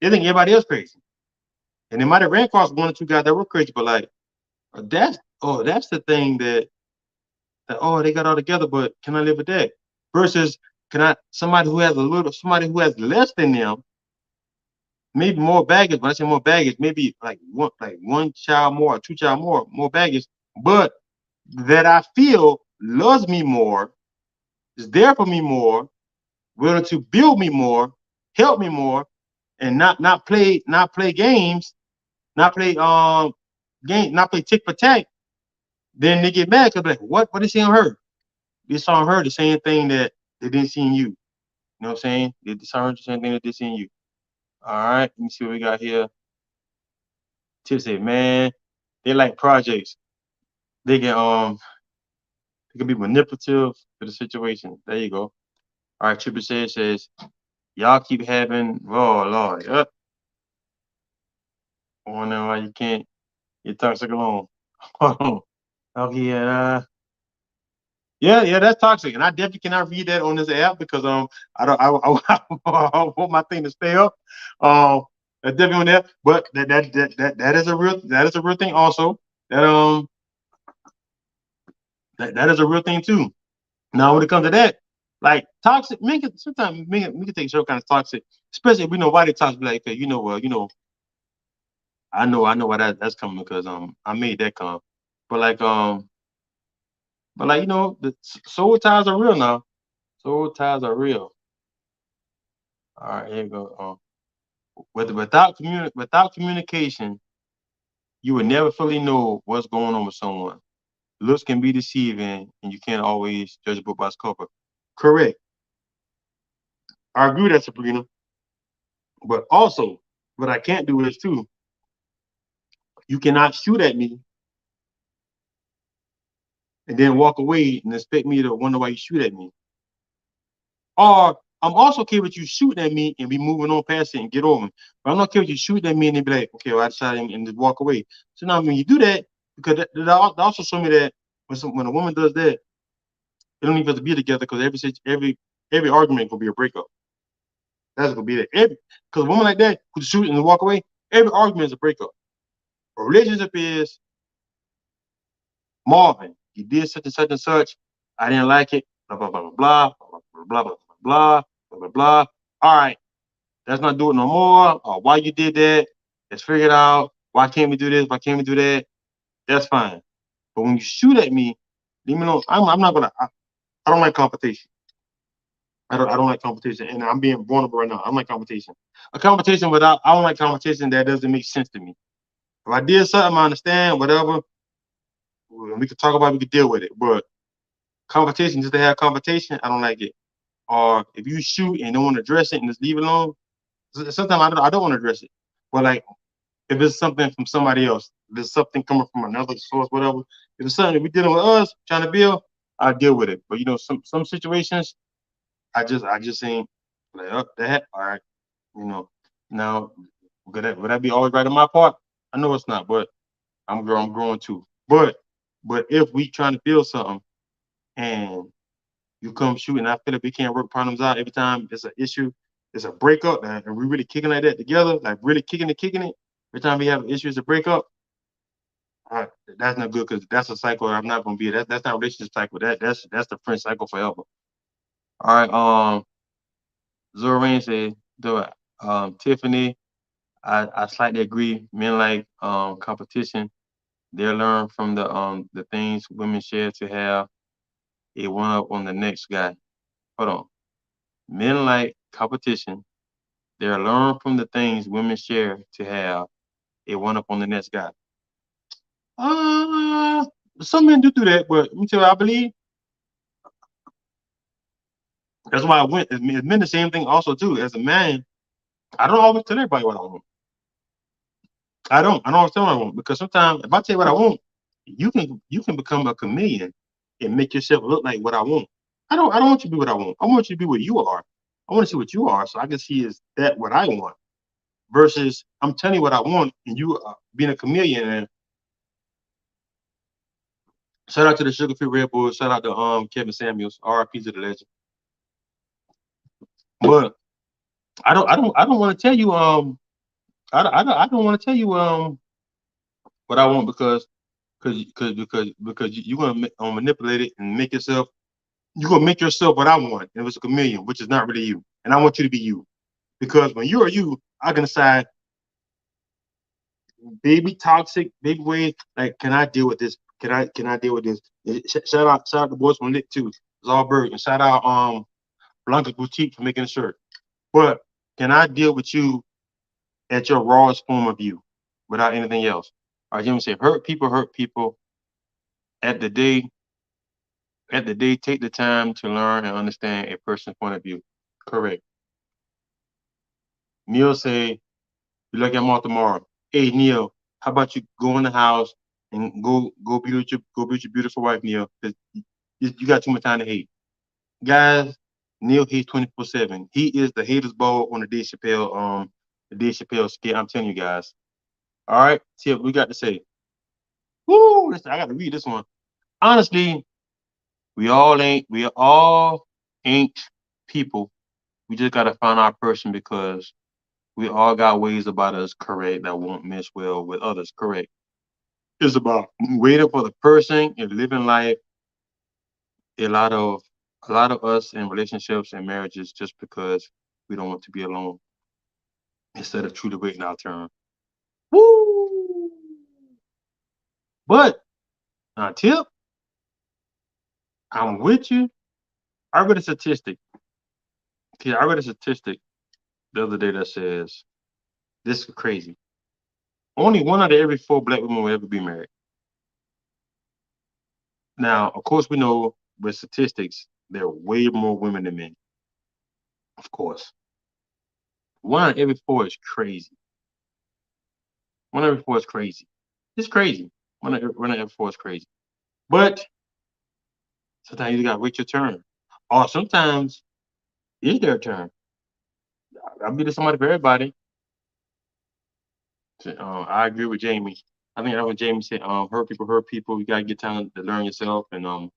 They think everybody else crazy. And they might have ran across one or two guys that were crazy, but like that's the thing that oh they got all together, but can I live with that? Versus can I somebody who has less than them, maybe more baggage. When I say more baggage, maybe like one child more, two child more baggage, but that I feel loves me more, is there for me more, willing to build me more, help me more, and not play games, not play tick for tack, then they get mad because like, what they see on her? They saw on her the same thing that they didn't see in you. You know what I'm saying? They saw her the same thing that they see in you. All right, let me see what we got here. Tip said, man, they like projects. They can be manipulative to the situation. There you go. All right, Triple says, y'all keep having, oh Lord, I wonder why you can't get toxic alone. Okay, yeah, that's toxic, and I definitely cannot read that on this app because I don't I want my thing to stay up. That's definitely on there, but that is a real thing also. That that is a real thing too. Now when it comes to that, like toxic, sometimes men can take certain kind of toxic, especially if we know why they toxic. Like, okay, I know why that's coming because I made that come, but like the soul ties are real now. Soul ties are real. All right, here you go. Without communication, you would never fully know what's going on with someone. Looks can be deceiving, and you can't always judge a book by its cover. Correct. I agree with that, Sabrina. But also, what I can't do is too. You cannot shoot at me and then walk away and expect me to wonder why you shoot at me. Or I'm also okay with you shooting at me and be moving on past it and get over it. But I'm not okay with you shooting at me and then be like, okay, well, I shot him and just walk away. So now when you do that, because that also show me that when a woman does that, they don't even have to be together because every argument gonna be a breakup. That's gonna be that. Because a woman like that who shoot and walk away, every argument is a breakup. A relationship is Marvin, you did such and such and such. I didn't like it. Blah blah blah blah blah blah blah blah blah blah blah blah. All right, let's not do it no more. Or why you did that? Let's figure it out. Why can't we do this? Why can't we do that? That's fine. But when you shoot at me, leave me alone. I'm not gonna. I don't like competition. I don't like competition, and I'm being vulnerable right now. I don't like competition. A competition without I don't like competition that doesn't make sense to me. If I did something, I understand. Whatever, we could talk about it, we could deal with it. But competition just to have competition, I don't like it. Or if you shoot and don't want to address it and just leave it alone, sometimes I don't want to address it. But like if it's something from somebody else, if it's something coming from another source, whatever. If it's something we dealing with us trying to build, I deal with it. But some situations, I just ain't like that. All right, you know. Now, would that be always right on my part? I know it's not, but I'm growing too. But if we trying to build something and you come shooting, I feel like we can't work problems out every time it's an issue, it's a breakup, and we really kicking like that together, like really kicking it. Every time we have an issue, it's a breakup. Uh, that's not good because that's a cycle. I'm not gonna be that's not a relationship cycle. That's the friend cycle forever. All right. Zorain said, "Do Tiffany, I slightly agree. Men like competition. They learn from the things women share to have a one up on the next guy. Hold on. Men like competition. They learn from the things women share to have a one up on the next guy. Uh, some men do that, but let me tell you, I believe that's why I went. It's men the same thing also too. As a man, I don't always tell everybody what I want. I don't always tell what I want because sometimes if I tell you what I want, you can become a chameleon and make yourself look like what I want. I don't want you to be what I want. I want you to be what you are. I want to see what you are so I can see is that what I want versus I'm telling you what I want and you being a chameleon. And shout out to the Sugar Free Red Bull. Shout out to Kevin Samuels. R.I.P. to the legend. But I don't want to tell you I don't want to tell you what I want because you're gonna manipulate it and make yourself you're gonna make yourself what I want. And it was a chameleon, which is not really you. And I want you to be you because when you're you, I can decide baby toxic, baby ways. Like, can I deal with this? Can I deal with this? Shout out the boys from Lit too. Zalberg and shout out Blanca Boutique for making a shirt. But can I deal with you at your rawest form of you without anything else? All right, Jimmy said, hurt people at the day take the time to learn and understand a person's point of view. Correct. Neil say, you like I'm off tomorrow. Hey Neil, how about you go in the house and go be with your beautiful wife, Neil, because you got too much time to hate. Guys, Neil hates 24/7. He is the haters ball on the Dave Chappelle skit. I'm telling you guys. All right, see what we got to say. Woo! I got to read this one. Honestly, we all ain't people. We just gotta find our person because we all got ways about us, correct, that won't mesh well with others, correct. It's about waiting for the person and living life. A lot of a lot of us in relationships and marriages just because we don't want to be alone instead of truly waiting our turn. Woo! But tip, I'm with you. I read a statistic. Okay, I read a statistic the other day that says this is crazy. Only one out of every four black women will ever be married. Now, of course, we know with statistics, there are way more women than men. Of course, one out of every four is crazy. One out of every four is crazy. It's crazy. One out of every four is crazy. But sometimes you gotta wait your turn. Or sometimes It's their turn. I'll be to somebody for everybody. So, I agree with Jamie. I think that's what Jamie said. Hurt people hurt people. You gotta get time to learn yourself. And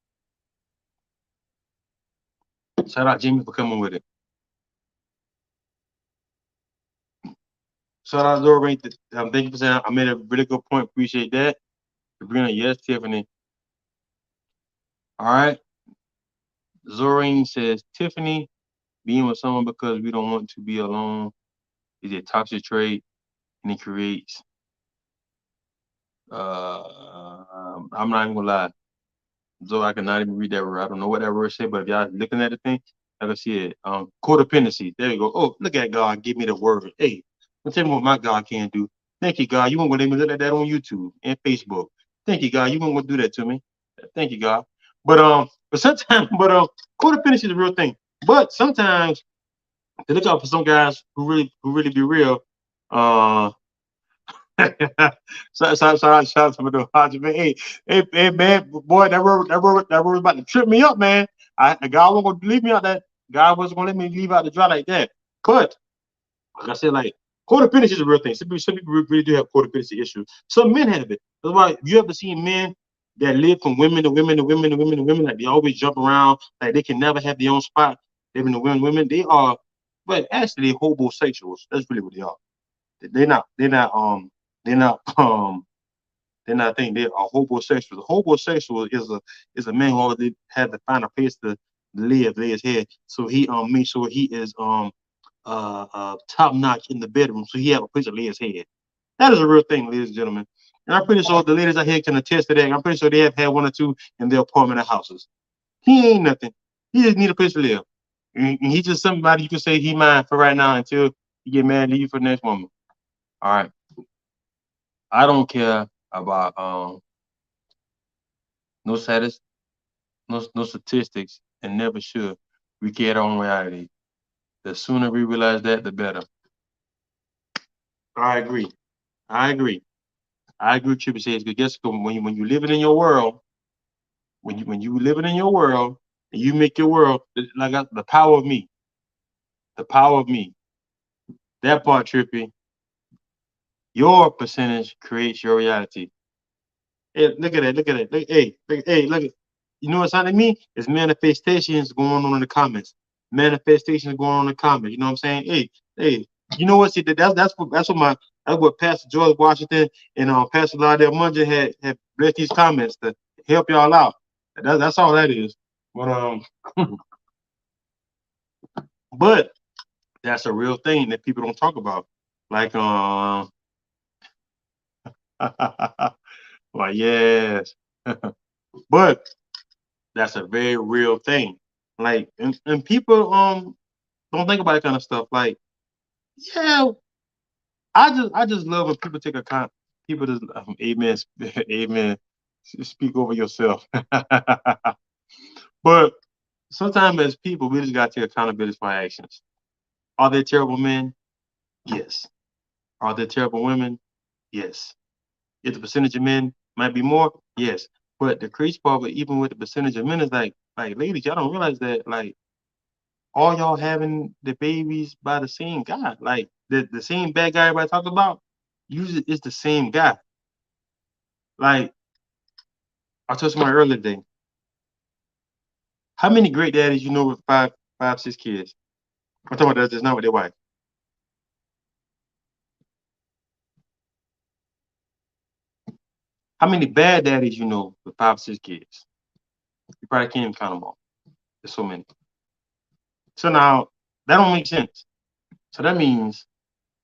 shout out Jamie for coming with it. Shout out Zora. Thank you for saying I made a really good point. Appreciate that. Sabrina, yes, Tiffany. All right. Zorine says Tiffany, being with someone because we don't want to be alone is a toxic trait and it creates I'm not even gonna lie. So I cannot even read that word. I don't know what that word said, but if y'all looking at the thing, I can see it. Codependency. There you go. Oh, look at God. Give me the word. Hey, don't tell me what my God can do. Thank you, God. You won't let me look at that on YouTube and Facebook. Thank you, God. You won't gonna do that to me. Thank you, God. But sometimes, codependency is a real thing. But sometimes to look out for some guys who really be real. Uh, shout out to my dog Hodge, man. Hey, man, boy, that word about to trip me up, man. God wasn't gonna leave me out that. God wasn't gonna let me leave out the dry like that. But like I said, like codependency is a real thing. Some people really do have codependency issues. Some men have it. That's why you ever seen men that live from women to women to women to women to women, like they always jump around, like they can never have their own spot. Living to women, they are, but actually homosexuals. That's really what they are. They're not. They're not. They're not. They're not thinking they are homosexuals. A homosexual is a man who always had to find a place to live, lay his head. So he makes sure he is top notch in the bedroom, so he have a place to lay his head. That is a real thing, ladies and gentlemen. And I'm pretty sure the ladies out here can attest to that. I'm pretty sure they have had one or two in their apartment or houses. He ain't nothing. He just need a place to live. And he's just somebody you can say he mine for right now until you get mad and leave for the next woman. All right. I don't care about no status, no statistics, and never should. We care our own reality. The sooner we realize that, the better. I agree. I agree. I agree with Triple says because guess what? When you living in your world, when you living in your world and you make your world like the power of me, the power of me. That part, Trippy, your percentage creates your reality. Hey, look at that. Look at that. Hey, look at. You know what's happening to me? It's manifestations going on in the comments. Manifestations going on in the comments. You know what I'm saying? Hey. You know what? See, that's what Pastor George Washington and Pastor Lardell Munger had blessed these comments to help y'all out. That's all that is. But but that's a real thing that people don't talk about. Like well, yes. But that's a very real thing. Like, and people don't think about that kind of stuff. Like, yeah, I just love when people take account. People just amen, amen. Speak over yourself. But sometimes as people, we just gotta take accountability for our actions. Are they terrible men? Yes. Are there terrible women? Yes. If the percentage of men might be more, yes. But the crazy part, but even with the percentage of men, is like ladies, y'all don't realize that like all y'all having the babies by the same guy. Like the same bad guy everybody talks about, usually it's the same guy. Like I told somebody earlier today, how many great daddies you know with five, 6 kids? I'm talking about that's not with their wife. How many bad daddies you know with 5, 6 kids? You probably can't even count them all. There's so many. So now that don't make sense. So that means,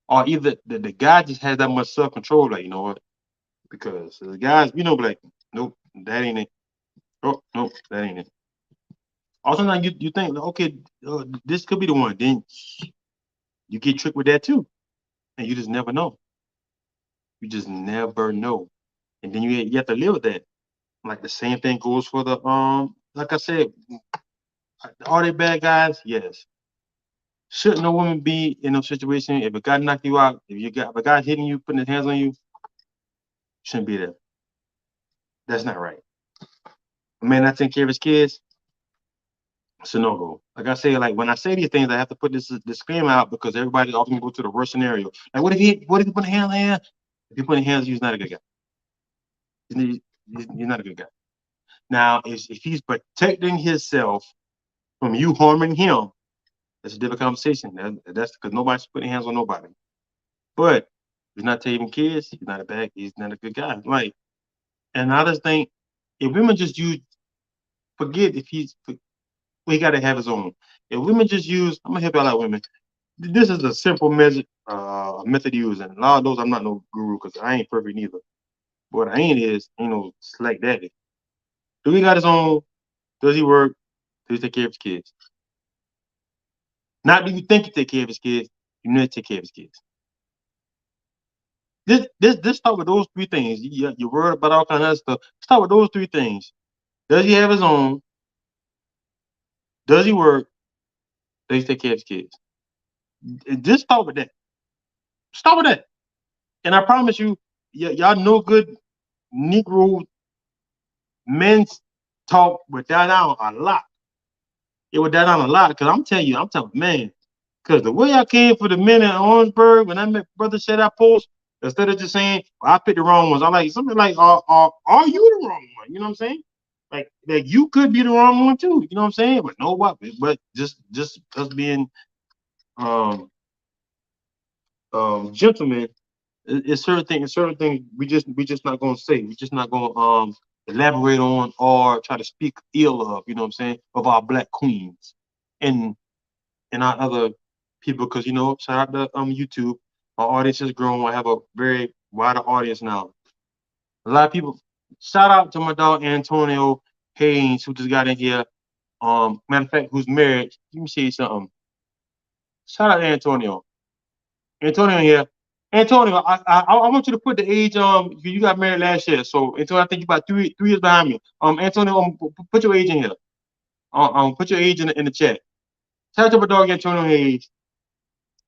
or either the guy just has that much self control, like you know what? Because the guys, like, nope, that ain't it. Oh, nope, that ain't it. Also, now you think, okay, this could be the one. Then you get tricked with that too, and you just never know. You just never know, and then you have to live with that. Like the same thing goes for the like I said, are they bad guys? Yes. Shouldn't no woman be in no situation if a guy knock you out, if a guy hitting you, putting his hands on you, shouldn't be there. That's not right. A man not taking care of his kids, it's a no-go. Like I say, like when I say these things, I have to put this disclaimer out because everybody often go to the worst scenario. Like, what if he put a hand in? If you put in hands, he's not a good guy. He's not a good guy. Now, if he's protecting himself from you harming him, that's a different conversation. That's because nobody's putting hands on nobody. But he's not taking kids. He's not a good guy. Like, and I just think if women just use, forget if he got to have his own. If women just use, I'm gonna help y'all out, women. This is a simple method to use, and a lot of those I'm not no guru because I ain't perfect neither. But what I ain't no slack daddy. Do he got his own? Does he work? Does he take care of his kids? Not do you think he take care of his kids? You need to take care of his kids. This start with those three things. You're worried about all kind of stuff. Start with those three things. Does he have his own? Does he work? Does he take care of his kids? Just start with that. Start with that. And I promise you, y'all know good Negro men's talk would die down a lot. It would die down a lot because I'm telling you, man, because the way I came for the men in Orangeburg when I met Brother Said I post, instead of just saying, well, I picked the wrong ones, I like something like, are you the wrong one? You know what I'm saying? Like you could be the wrong one too. You know what I'm saying? But no, but just us being gentlemen, it's certain things we just not gonna say. We just not gonna elaborate on or try to speak ill of. You know what I'm saying? Of our black queens and our other people, because shout out to YouTube. Our audience has grown. I have a very wider audience now. A lot of people. Shout out to my dog Antonio Haynes, who just got in here. Matter of fact, who's married. Let me see something. Shout out to Antonio. Antonio here. Antonio, I want you to put the age. You got married last year, so Antonio, I think you about three years behind me. Antonio, put your age in here. Put your age in the chat. Shout out to my dog Antonio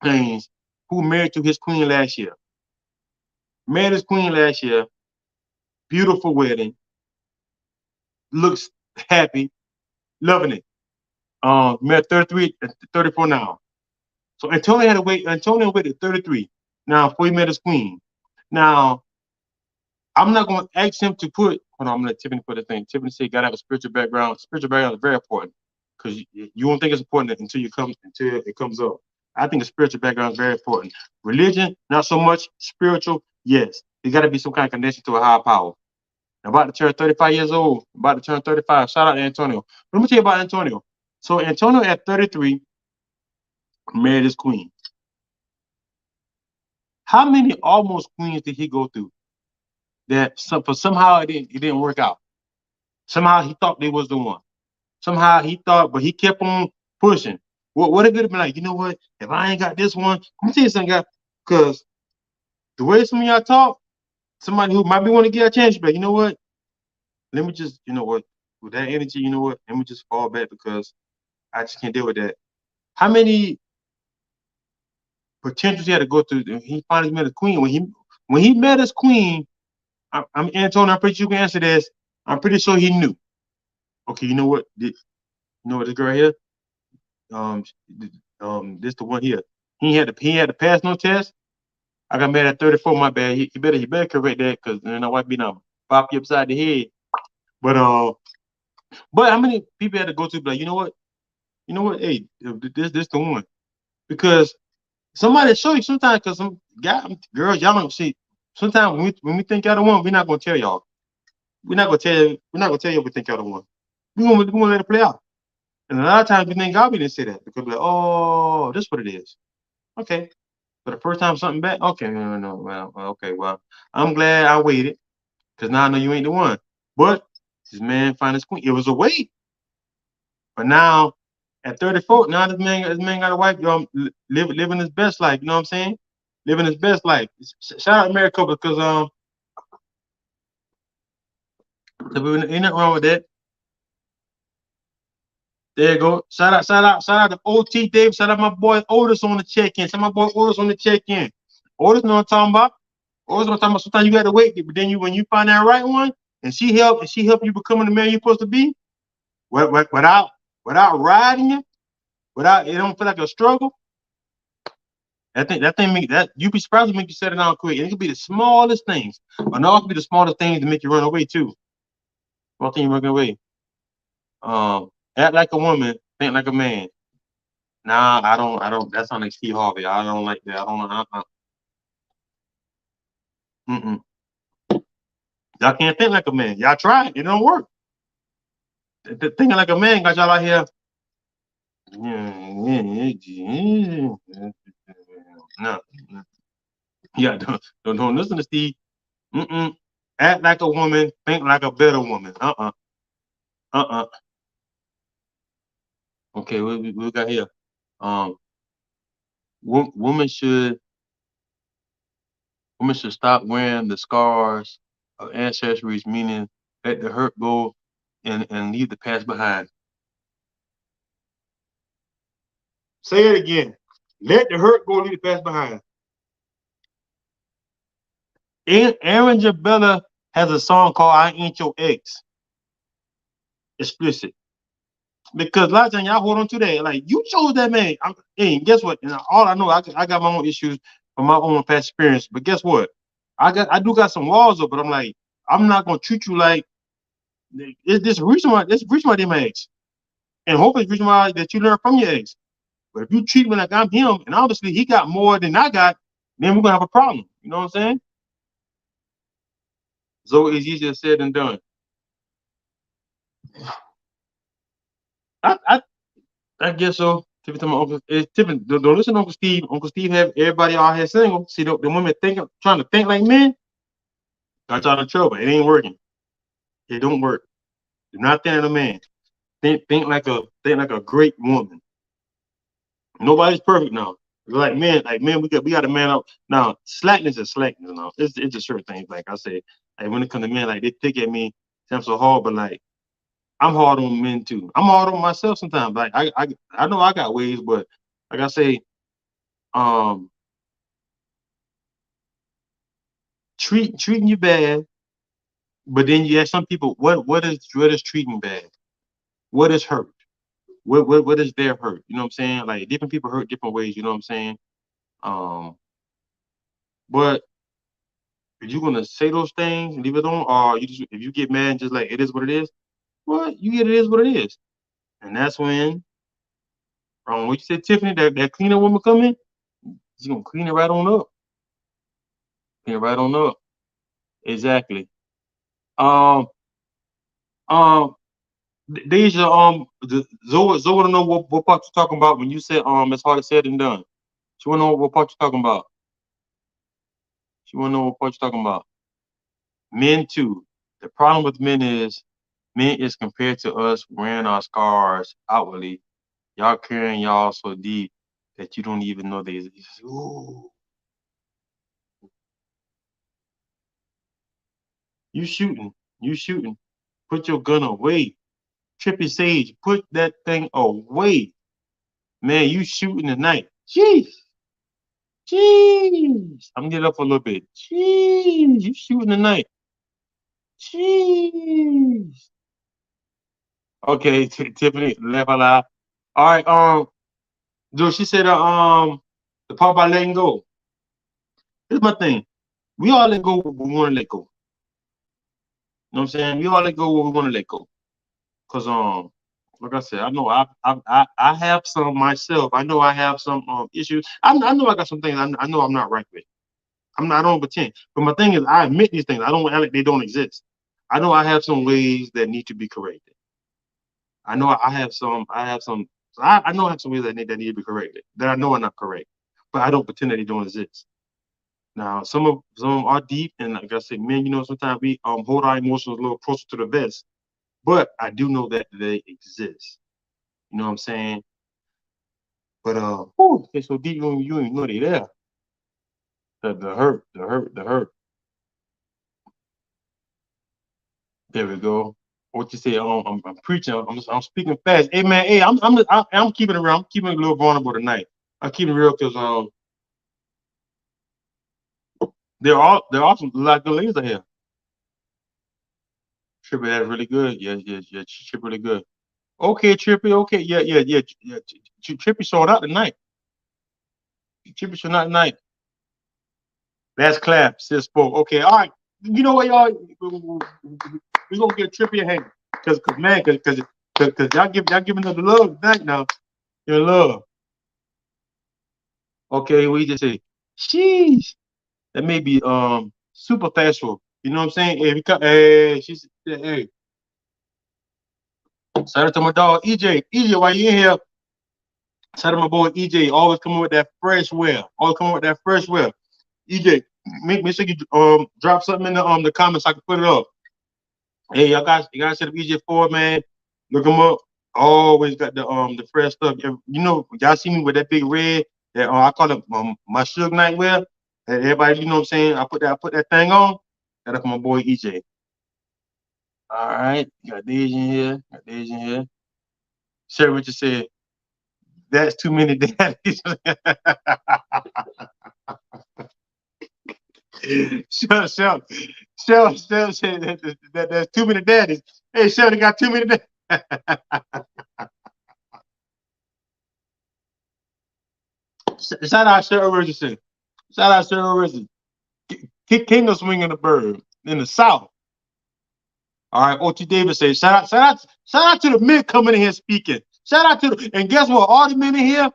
Haynes, who married to his queen last year. Married his queen last year. Beautiful wedding. Looks happy. Loving it. Married 33, 34 now. So Antonio waited 33 now before he met his queen. Now, I'm not going to ask him to put, hold on, I'm going to let Tiffany put the thing. Tiffany said, got to have a spiritual background. Spiritual background is very important because you won't think it's important until it comes up. I think a spiritual background is very important. Religion, not so much. Spiritual, yes. There got to be some kind of connection to a higher power. I'm about to turn 35 years old. About to turn 35. Shout out to Antonio. But let me tell you about Antonio. So Antonio at 33 married his queen. How many almost queens did he go through? That somehow it didn't work out. Somehow he thought they was the one. Somehow he thought, but he kept on pushing. What if it had been like, you know what? If I ain't got this one, let me tell you something, guys. Because the way some of y'all talk, somebody who might be want to get a chance, but you know what? Let me just, with that energy, you know what? Let me just fall back because I just can't deal with that. How many potentials he had to go through? He finally met his queen. When he met his queen, I'm Antonio. I'm pretty sure you can answer this. I'm pretty sure he knew. Okay, you know what? This girl here. This the one here. He had to pass no test. I got mad at 34. My bad. He better correct that because I might be now pop you upside the head. But how many people had to go to like, you know what? Hey, this the one because somebody show you sometimes because some girls y'all don't see. Sometimes when we think y'all the one, we're not gonna tell y'all. We're not gonna tell you we think y'all the one. We're gonna let it play out. And a lot of times we think God we didn't say that because we're like, oh, this is what it is. Okay. For the first time something bad, okay, no. Well, okay, well, I'm glad I waited because now I know you ain't the one. But this man find his queen. It was a wait. But now at 34, now this man got a wife, living his best life, you know what I'm saying? Living his best life. Shout out to married couple because ain't nothing wrong with that. There you go. Shout out to OT Dave. Shout out my boy Otis on the check-in. Shout out my boy Otis on the check-in. Otis know what I'm talking about. Otis know what I'm talking about. Sometimes you gotta wait, but then when you find that right one, and she help you becoming the man you're supposed to be, without without riding you, without it don't feel like a struggle. That thing make that you be surprised to make you settle down quick. And it could be the smallest things, but it also be the smallest things to make you run away too. Small thing you run away. Act like a woman, think like a man. Nah, I don't. That sounds like Steve Harvey. I don't like that. I don't know. Mm-mm. Y'all can't think like a man. Y'all try it. It don't work. Thinking like a man got y'all out here. No. Yeah, don't listen to Steve. Mm-mm. Act like a woman, think like a better woman. Uh-uh. Okay, we got here. Um, wo- women should women should stop wearing the scars of ancestries, meaning let the hurt go and leave the past behind. Say it again. Let the hurt go, leave the past behind. Aaron Jabella has a song called "I Ain't Your Ex." Explicit. Because a lot of times y'all hold on to that. Like, you chose that man. Hey, guess what? And all I know, I got my own issues from my own past experience. But guess what? I do got some walls up, but I'm like, I'm not gonna treat you like it's this reason why they my ex. And hopefully it's reason why that you learn from your ex. But if you treat me like I'm him, and obviously he got more than I got, then we're gonna have a problem. You know what I'm saying? So it's easier said than done. I I, I guess so. Tiffany to my uncle. Tiffany, don't listen to Uncle Steve. Uncle Steve have everybody out here single. See the women trying to think like men. Got y'all in trouble. It ain't working. It don't work. Do not think like a man. Think like a great woman. Nobody's perfect now. Like men, we got a man out now. Slackness is slackness now. It's just certain things. Like I said, like when it comes to men, like they pick at me, say I'm so hard, but like I'm hard on men too. I'm hard on myself sometimes. Like I know I got ways, but like I say, um, treating you bad, but then you ask some people, what is treating bad? What is hurt? What is their hurt? You know what I'm saying? Like different people hurt different ways. You know what I'm saying? Um, but if you're gonna say those things and leave it on, or if you get mad and just like it is what it is, well, you get it is what it is, and that's when what you said, Tiffany, that cleaner woman come in, she's gonna clean it right on up, clean it right on up. Exactly. Um, um, Deja, Zoe wanna know what part you're talking about when you said it's harder said than done. She wanna know what part you're talking about. She wanna know what part you're talking about. Men too. The problem with men is compared to us wearing our scars outwardly. Y'all carrying y'all so deep that you don't even know they exist. Ooh, you shooting, you shooting. Put your gun away. Trippy Sage, put that thing away. Man, you shooting tonight. Jeez. Jeez. I'm gonna get up for a little bit. Jeez. You shooting tonight. Jeez. Okay, Tiffany, laugh out loud. All right, dude, she said the part about letting go. Here's my thing. We all let go what we want to let go. You know what I'm saying? We all let go what we want to let go. Cause like I said, I know I have some myself. I know I have some issues. I know I got some things I know I'm not right with. I don't pretend. But my thing is I admit these things. I don't act like they don't exist. I know I have some ways that need to be corrected. I know I have some I know I have some ways that need to be corrected. That I know are not correct. But I don't pretend that they don't exist. Now some of them are deep and like I said, man, sometimes we hold our emotions a little closer to the vest. But I do know that they exist. You know what I'm saying? But whew, it's so deep you ain't know they there. The hurt, the hurt, the hurt. There we go. What you say? I'm preaching. I'm speaking fast. Hey man, hey, I'm keeping it real. I'm keeping it a little vulnerable tonight. I'm keeping it real because there are some like good ladies out here. Trippy, that's really good. Yes, yes, yes. Trippy, really good. Okay, Trippy. Okay, yeah. Trippy sold out tonight. Trippy sold out tonight. That's clap. Sis spoke. Okay, all right. You know what, y'all? We gonna get Trippy a hand, cause man, cause y'all giving us the love tonight now. Your love. Okay, we just say, sheesh. That may be super factual. You know what I'm saying? Hey, hey, she's hey. Shout out to my dog EJ. EJ, why you in here? Shout out to my boy EJ. Always coming with that fresh well. Always coming with that fresh well. EJ, make sure you drop something in the comments so I can put it up. Hey, you guys set up EJ Ford, man. Look him up. Always got the fresh stuff. You know, y'all see me with that big red that I call it my Suge Nightwear. And everybody, you know what I'm saying? I put that thing on. That's my boy EJ. All right, got Dej in here. Got Dej in here. Sherry Richard said, "That's too many daddies." Shell said that there's too many daddies. Hey, Shelly got too many daddies. Shout out Cheryl Richardson. Shout out Cheryl Richardson. King of swinging the bird in the South. All right, O.T. Davis says, shout out to the men coming in here speaking. Shout out to and guess what? All the men in here,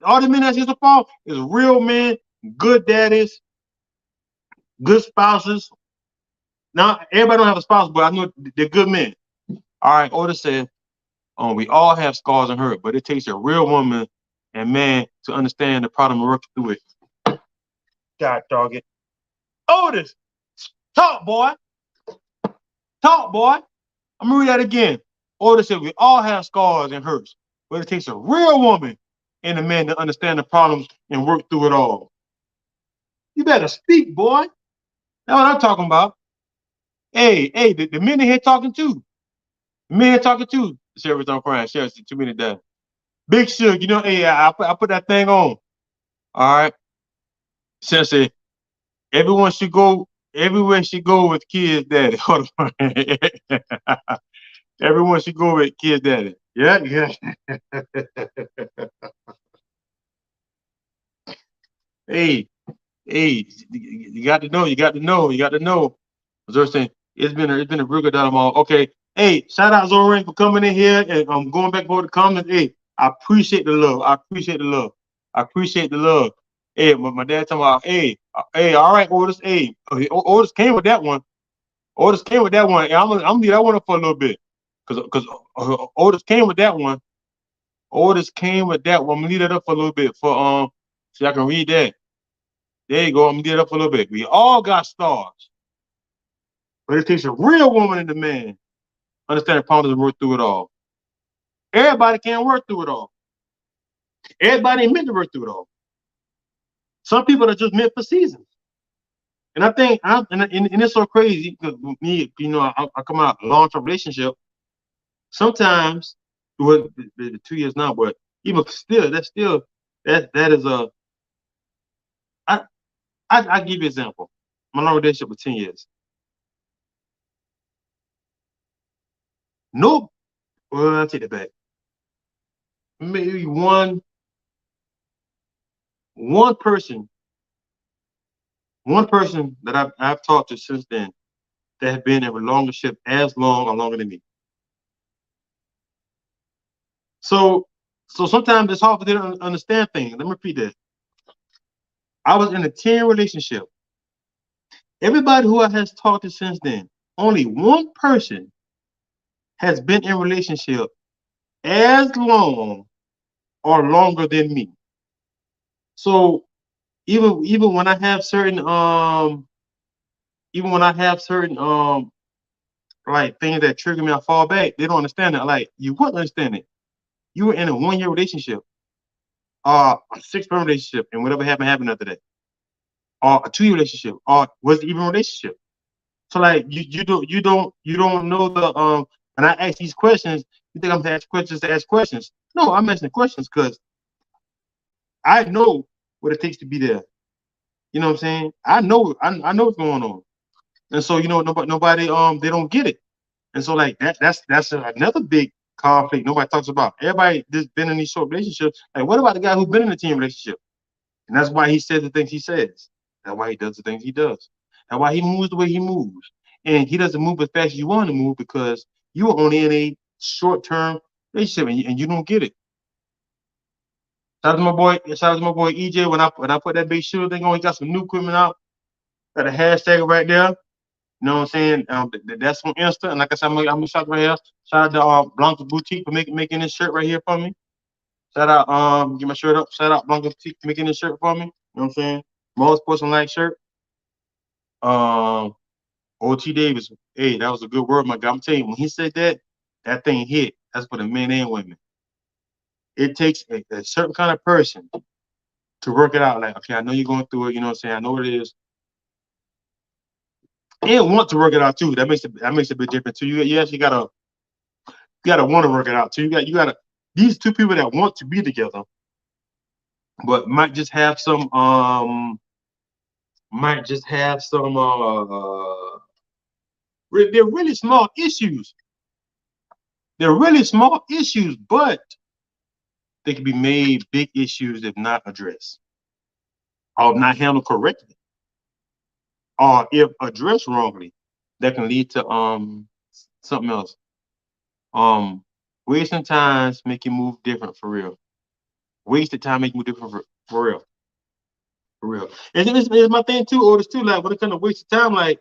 all the men that's here to fall is real men, good daddies, good spouses. Now, everybody don't have a spouse, but I know they're good men. All right, Otis said, we all have scars and hurt, but it takes a real woman and man to understand the problem and work through it. God dog it. Otis, talk, boy. Talk, boy. I'm gonna read that again. Otis said, we all have scars and hurts, but it takes a real woman and a man to understand the problems and work through it all. You better speak, boy. That's what I'm talking about. Hey, the men in here talking too. The men here talking too. Sheriff's on crying. Sheriff's 2 minutes down. Big Suge, you know, hey, I put that thing on. All right. Sheriff said, everyone should go, everywhere should go with kids daddy. Hold on. Everyone should go with kids daddy. Yeah. Hey, you got to know. Saying, it's been a real good dialogue. Okay. Hey, shout out Zoran for coming in here and going back over the comments. Hey, I appreciate the love. I appreciate the love. Hey, my dad talking about, hey, all right, Otis. Hey, Otis came with that one. Hey, I'm gonna leave that one up for a little bit. Cause Otis came with that one. I'm gonna leave that up for a little bit so I can read that. There you go. I'm gonna leave it up for a little bit. We all got stars. But it takes a real woman and a man. Understand the problems and work through it all. Everybody can't work through it all. Everybody ain't meant to work through it all. Some people are just meant for seasons. And I think, and it's so crazy because me, you know, I come out of a long-term relationship. Sometimes, well, the 2 years now, but even still, that is a. I give you an example. My long relationship for 10 years. Nope. Well, I'll take it back. Maybe one person that I've talked to since then that have been in a relationship as long or longer than me. So sometimes it's hard for them to understand things. Let me repeat that. I was in a 10-year relationship. Everybody who I has talked to since then, only one person has been in a relationship as long or longer than me. So even when I have certain like things that trigger me, I fall back. They don't understand that. Like you wouldn't understand it. You were in a 1-year relationship, a 6-month relationship, and whatever happened after that, or a 2-year relationship, or was it even a relationship? So like you don't know the when I ask these questions, you think I'm to ask questions to ask questions. No, I'm asking questions because I know what it takes to be there. You know what I'm saying? I know what's going on. And so, you know, nobody they don't get it. And so like that's another big conflict. Nobody talks about. Everybody just been in these short relationships. Like, what about the guy who's been in a teen relationship? And that's why he says the things he says. That's why he does the things he does. That's why he moves the way he moves. And he doesn't move as fast as you want to move because you are only in a short-term relationship and you don't get it. Shout out to my boy, EJ. When I put that big shooter thing on, he got some new equipment out. Got a hashtag right there. You know what I'm saying? That's on Insta. And like I said, I'm gonna shout right here. Shout out to Blanca Boutique for making this shirt right here for me. Shout out, get my shirt up. Shout out Blanca Boutique for making this shirt for me. You know what I'm saying? Marvinsportsandlife shirt. Um, OT Davis. Hey, that was a good word, my guy. I'm telling you, when he said that, that thing hit. That's for the men and women. It takes a certain kind of person to work it out. Like, okay, I know you're going through it. You know what I'm saying? I know what it is. And want to work it out too. That makes it a bit different too. You actually gotta want to work it out too. You gotta these two people that want to be together, but might just have some they're really small issues. They're really small issues, but they can be made big issues if not addressed or not handled correctly, or if addressed wrongly, that can lead to something else. Um, Wasting times make you move different for real. Wasted time make you move different for real. For real. And it's my thing too, Otis too. Like when it comes to wasted time, like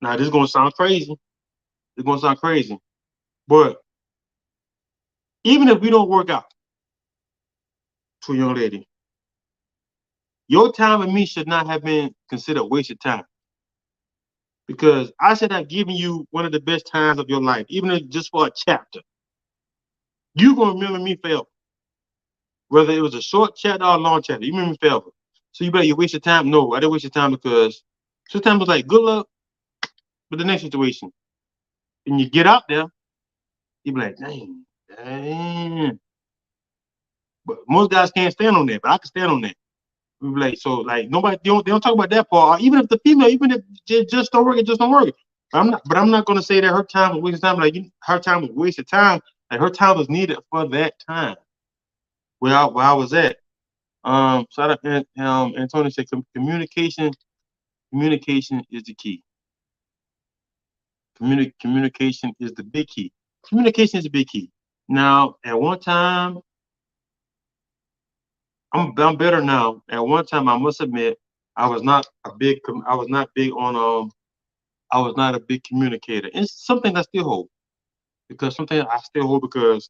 now this is gonna sound crazy. It's gonna sound crazy. But even if we don't work out to a young lady, your time and me should not have been considered wasted time. Because I should have given you one of the best times of your life, even if just for a chapter. You're gonna remember me forever. Whether it was a short chapter or a long chapter, you remember me forever. So you better you waste your time. No, I didn't waste your time because sometimes it was like good luck with the next situation. And you get out there, you be like, dang. But most guys can't stand on that, but I can stand on that. We be like, so like nobody they don't talk about that part. Or even if the female, even if it just don't work, it just don't work. I'm not gonna say that her time was wasted time. Like her time was wasted time. Like her time was needed for that time. Where I was at. Shout out Antonio said communication is the key. Communication is the big key. Communication is the big key. Now, at one time, I'm better now. At one time, I must admit, I was not big on I was not a big communicator. And it's something I still hold because something I still hold because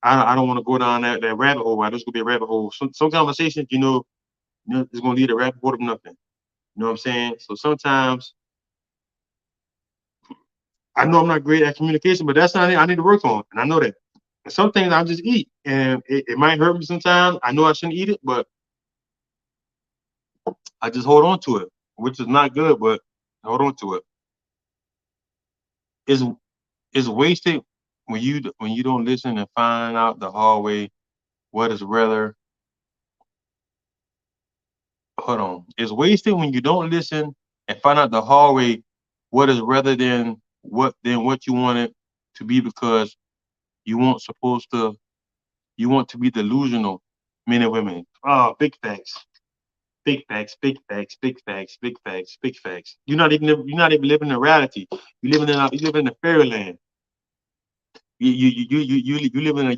I don't want to go down that rabbit hole. I just gonna be a rabbit hole. Some conversations, it's gonna lead a rabbit hole of nothing. You know what I'm saying? So sometimes I know I'm not great at communication, but that's something I need to work on, and I know that. And some things I just eat, and it might hurt me sometimes. I know I shouldn't eat it, but I just hold on to it, which is not good, but hold on to it. It's it's wasted when you don't listen and find out the hard way what is rather. Hold on. It's wasted when you don't listen and find out the hard way what is rather than what you wanted to be because you weren't supposed to you want to be delusional, men and women. Oh, big facts. Big facts, big facts, big facts, big facts, big facts. You're not even living in reality. You living in a fairyland. You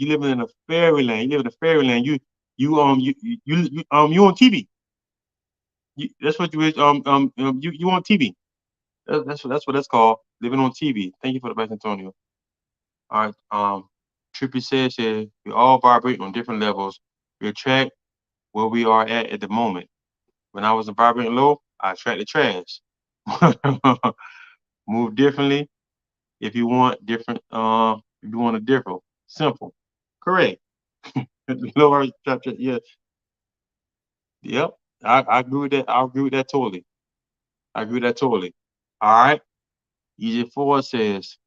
living in a fairyland. You live in a fairyland. You on TV. That's what you is. You on TV. That's what that's called. Living on TV. Thank you for the back, Antonio. All right. Trippy says we all vibrate on different levels. We attract where we are at the moment. When I was vibrating low, I attracted trash. Move differently if you want different. If you want a different, simple, correct. Lower, yeah, yep. I agree with that. I agree with that totally. I agree with that totally. All right. EJ4 says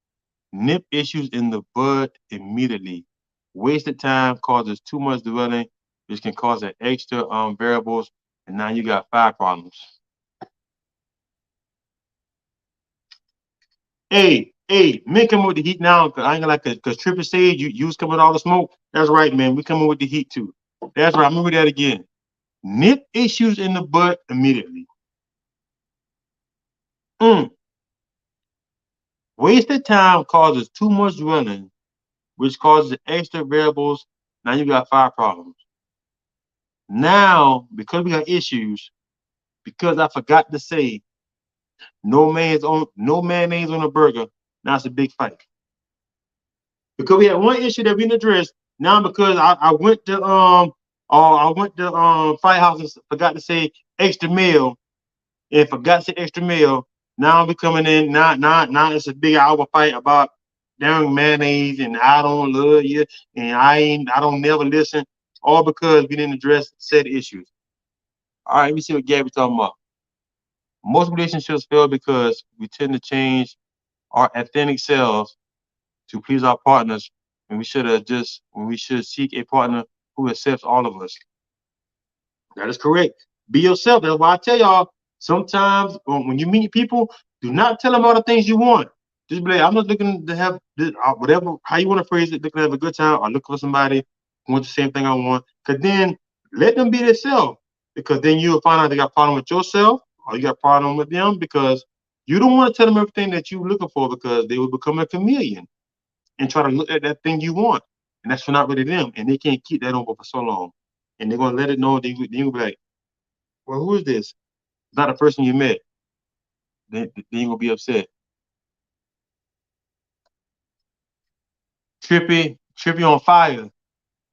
nip issues in the bud immediately. Wasted time causes too much dwelling, which can cause an extra variables, and now you got 5 problems. Hey, Hey, men coming with the heat now. Cause I ain't gonna like, cause Triple said you was coming with all the smoke. That's right, man. We coming with the heat too. That's right. Remember that again. Nip issues in the butt immediately. Mm. Wasted time causes too much running, which causes extra variables. Now you got 5 problems. Now, because we got issues, because I forgot to say no mayonnaise on a burger, now it's a big fight. Because we had one issue that we didn't address. Now because I went to Firehouse and forgot to say extra meal and forgot to say extra meal. Now we coming in now it's a big hour fight about damn mayonnaise and I don't love you and I don't never listen, all because we didn't address said issues. All right, let me see what Gabby talking about. Most relationships fail because we tend to change our authentic selves to please our partners when we should seek a partner who accepts all of us. That is correct. Be yourself. That's why I tell y'all sometimes when you meet people, do not tell them all the things you want. Just be like, I'm not looking to have this, whatever, how you want to phrase it, looking to have a good time or look for somebody who wants the same thing I want. Because then let them be themselves. Because then you'll find out they got a problem with yourself or you got a problem with them because you don't want to tell them everything that you're looking for because they will become a chameleon and try to look at that thing you want. And that's not really them. And they can't keep that over for so long. And they're gonna let it know, then you'll be like, well, who is this? It's not the person you met. Then you're gonna be upset. Trippy on fire.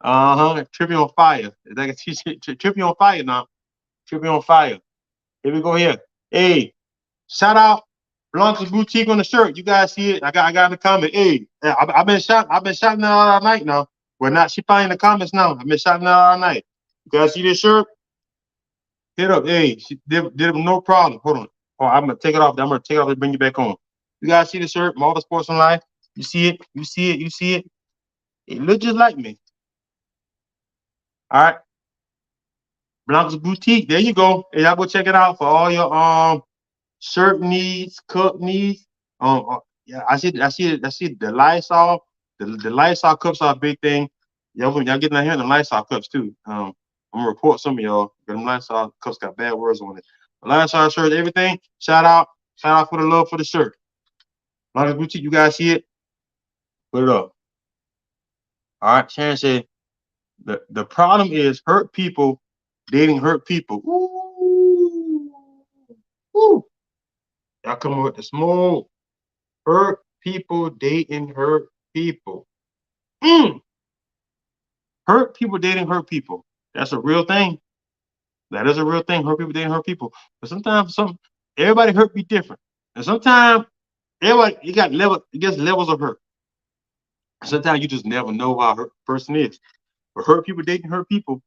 Uh-huh. Trippy on fire. Like Trippy on fire now. Trippy on fire. Here we go here. Hey, shout out Blanca's Boutique on the shirt. You guys see it? I got in the comment. Hey, I've been shouting that all night now. Well, not she probably in the comments now. I've been shouting that all night. You guys see this shirt? Hit up. Hey, she did it no problem. Hold on. Oh, I'm gonna take it off. I'm gonna take it off and bring you back on. You guys see the shirt? Marvinsports and Life. You see it? You see it? You see it? It looks just like me. All right. Blanca's Boutique. There you go. Hey, y'all go check it out for all your shirt needs, cup needs. Yeah, I see the Lysol. The Lysol cups are a big thing. Y'all getting out here the Lysol cups too. I'm gonna report some of y'all. Them Lysol cups got bad words on it. The Lysol shirt, everything. Shout out for the love for the shirt. Blanca's Boutique. You guys see it? Put it up. All right. Sharon said the problem is hurt people dating hurt people. Ooh, ooh. Y'all coming with the smoke. Hurt people dating hurt people. Mm. Hurt people dating hurt people. That's a real thing. That is a real thing. Hurt people dating hurt people. But sometimes everybody hurt be different. And sometimes everybody you get levels of hurt. Sometimes you just never know how a hurt person is. But hurt people dating hurt people,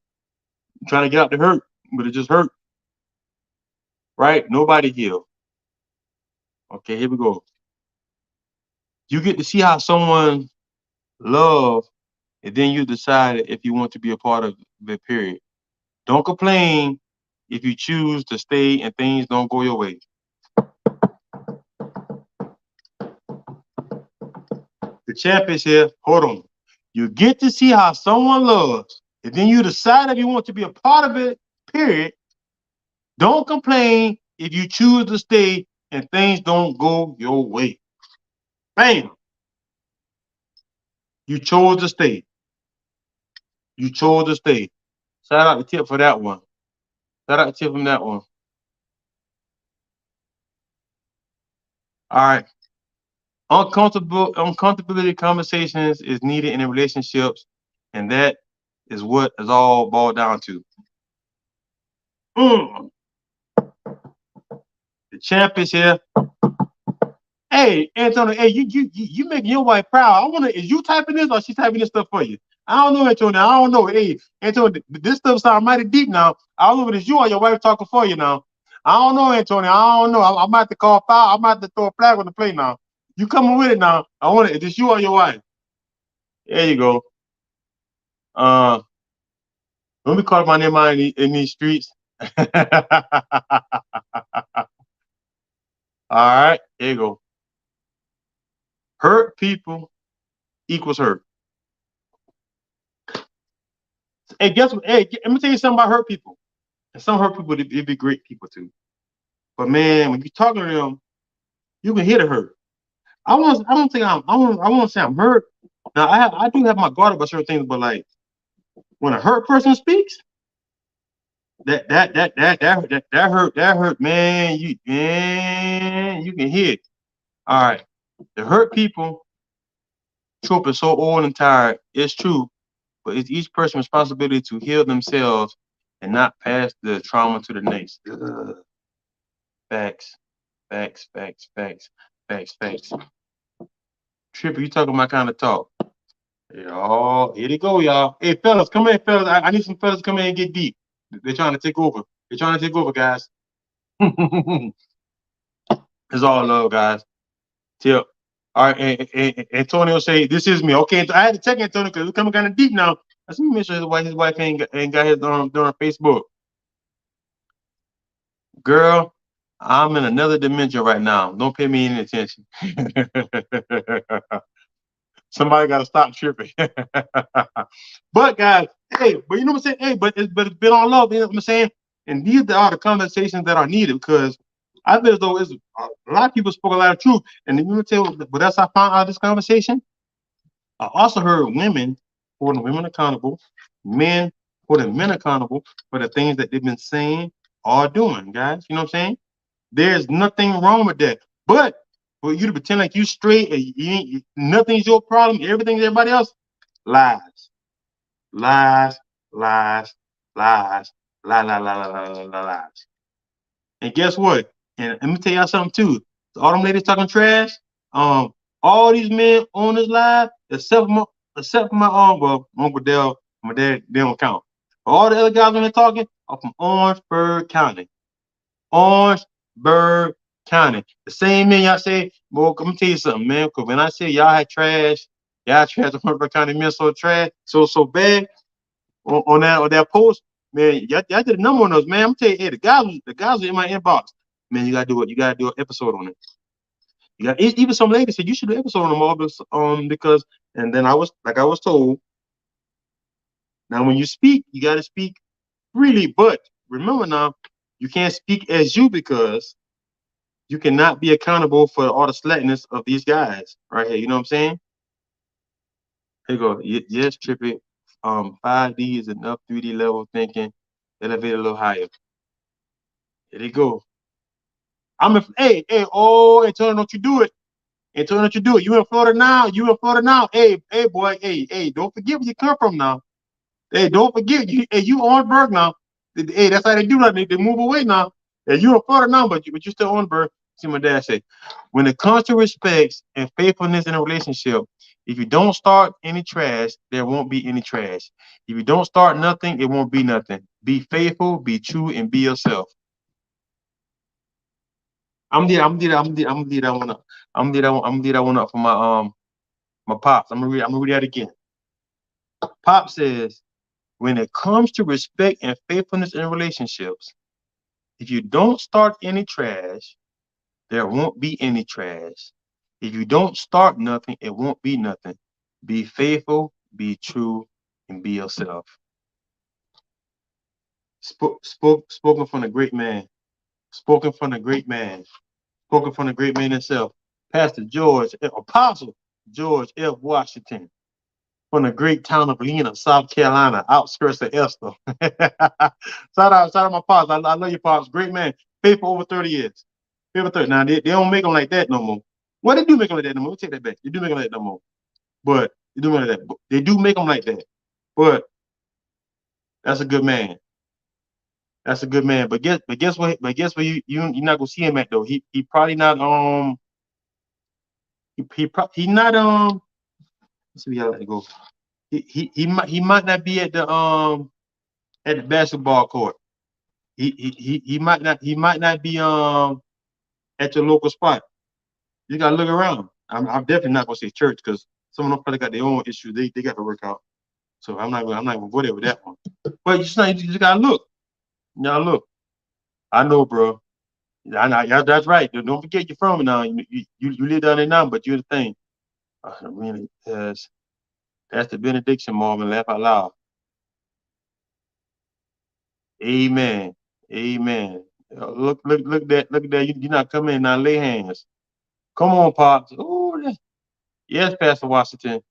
trying to get out the hurt, but it just hurt. Right? Nobody healed. Okay, here we go. You get to see how someone love, and then you decide if you want to be a part of the period. Don't complain if you choose to stay and things don't go your way. The champ is here. Hold on. You get to see how someone loves, and then you decide if you want to be a part of it, period. Don't complain if you choose to stay and things don't go your way. Bam! You chose to stay. You chose to stay. Shout out the tip for that one. Shout out the tip from that one. All right. Uncomfortability conversations is needed in relationships, and that is what is all boiled down to. Mm. The champ is here. Hey, Antonio, hey, you making your wife proud. I wonder, is you typing this or she typing this stuff for you? I don't know, Antonio. I don't know. Hey, Antonio, this stuff sounds mighty deep now. I don't know if it's you or your wife talking for you now. I don't know, Antonio. I don't know. I might have to call foul. I might have to throw a flag on the play now. You coming with it now? I want it. Is this you or your wife? There you go. Don't be calling my name out in these streets. All right, here you go. Hurt people equals hurt. Hey, guess what? Hey, let me tell you something about hurt people. And some hurt people, it'd be great people too. But man, when you're talking to them, you can hear the hurt. I don't think I won't say I'm hurt. Now I do have my guard about certain things, but like when a hurt person speaks, that hurt, man. You can hear it. All right, the hurt people trope is so old and tired. It's true, but it's each person's responsibility to heal themselves and not pass the trauma to the next. Ugh. Facts, facts, facts, facts, facts, facts. Trippy, you talking my kind of talk. Y'all, here they go, y'all. Hey, fellas, come in, fellas. I need some fellas to come in and get deep. They're trying to take over. They're trying to take over, guys. It's all love, guys. Tip. All right, and Antonio say, this is me. Okay, I had to check Antonio because it's coming kind of deep now. Let's make sure his wife ain't got his during Facebook. Girl, I'm in another dimension right now. Don't pay me any attention. Somebody got to stop tripping. But guys, hey, but you know what I'm saying? Hey, but it's been all love. You know what I'm saying? And these are the conversations that are needed because I feel as though a lot of people spoke a lot of truth. And you know what else I found out of this conversation? I also heard women holding women accountable, men holding men accountable for the things that they've been saying or doing, guys. You know what I'm saying? There's nothing wrong with that. But for you to pretend like you straight and nothing's your problem, everything's everybody else, lies, lies, lies, lies, lies. And guess what? And let me tell y'all something too. All them ladies talking trash. All these men on this live, except for my well, Uncle Dale, my dad, they don't count. All the other guys on there talking are from Orangeburg County. Orangeburg County. The same man y'all say, well, let me tell you something, man. Because when I say y'all had trash, y'all trash the Orangeburg County men so trash, so bad on that post, man. Y'all did a number on those, man. I'm telling you, hey, the guys are in my inbox. Man, you gotta do it. You gotta do an episode on it. You got even some ladies said you should do an episode on them all because and then I was told. Now when you speak, you gotta speak freely, but remember now, you can't speak as you because you cannot be accountable for all the slackness of these guys right here. You know what I'm saying? Here you go. Yes, Trippy. 5D is enough 3D level thinking. Elevate a little higher. Here they go. Antonio, don't you do it. Antonio, don't you do it. You in Florida now. Hey, boy. Hey, don't forget where you come from now. Hey, don't forget. You Orangeburg now. Hey, that's how they do that. They move away now. Hey, you in Florida now, but you still Orangeburg. See my dad say, when it comes to respect and faithfulness in a relationship, if you don't start any trash, there won't be any trash. If you don't start nothing, it won't be nothing. Be faithful, be true, and be yourself. I'm gonna leave that one up for my pops. I'm gonna read that again. Pop says, when it comes to respect and faithfulness in relationships, if you don't start any trash, there won't be any trash. If you don't start nothing, it won't be nothing. Be faithful, be true, and be yourself. Spoken from a great man. Spoken from a great man. Spoken from the great man himself. Pastor George, Apostle George F. Washington, from the great town of Lena, South Carolina, outskirts of Esther. shout out my pops. I love your pops. Great man. Faithful over 30 years. Faithful 30. Now, they don't make them like that no more. Well, they do make them like that no more. We'll take that back. They do make them like that no more. But they do make them like that. They do make them like that. But that's a good man. That's a good man. But guess what? You're not gonna see him at though. He probably not he not let's see how that go. He might not be at the basketball court. He might not be at your local spot. You gotta look around. I'm definitely not gonna say church because some of them probably got their own issues they got to work out. So I'm not gonna go there with that one. But you just gotta look. Y'all look. I know, bro. I know, yeah, that's right. Don't forget you're from it now. You live down there now, but you're the thing. Really, that's the benediction, Marvin. Laugh out loud. Amen. Amen. Look at that. You're not coming in now. Lay hands. Come on, Pops. Oh, yes, Pastor Washington.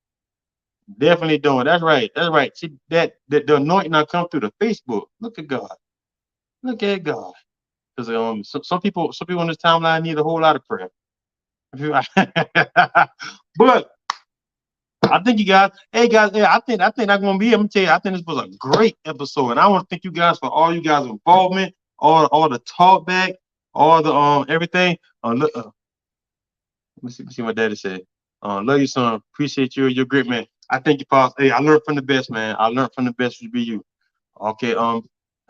Definitely doing. That's right. That's right. See that the anointing not come through the Facebook. Look at God. Look at God. Because some people on this timeline need a whole lot of prayer. But I think you guys, hey guys, hey, I think I'm gonna be. I'm gonna tell you, I think this was a great episode, and I want to thank you guys for all you guys' involvement, all the talk back, all the everything. Let me see what Daddy said. Love you, son. Appreciate you. You're great, man. I thank you, Pops. Hey, I learned from the best, man. I learned from the best to be you. Okay. I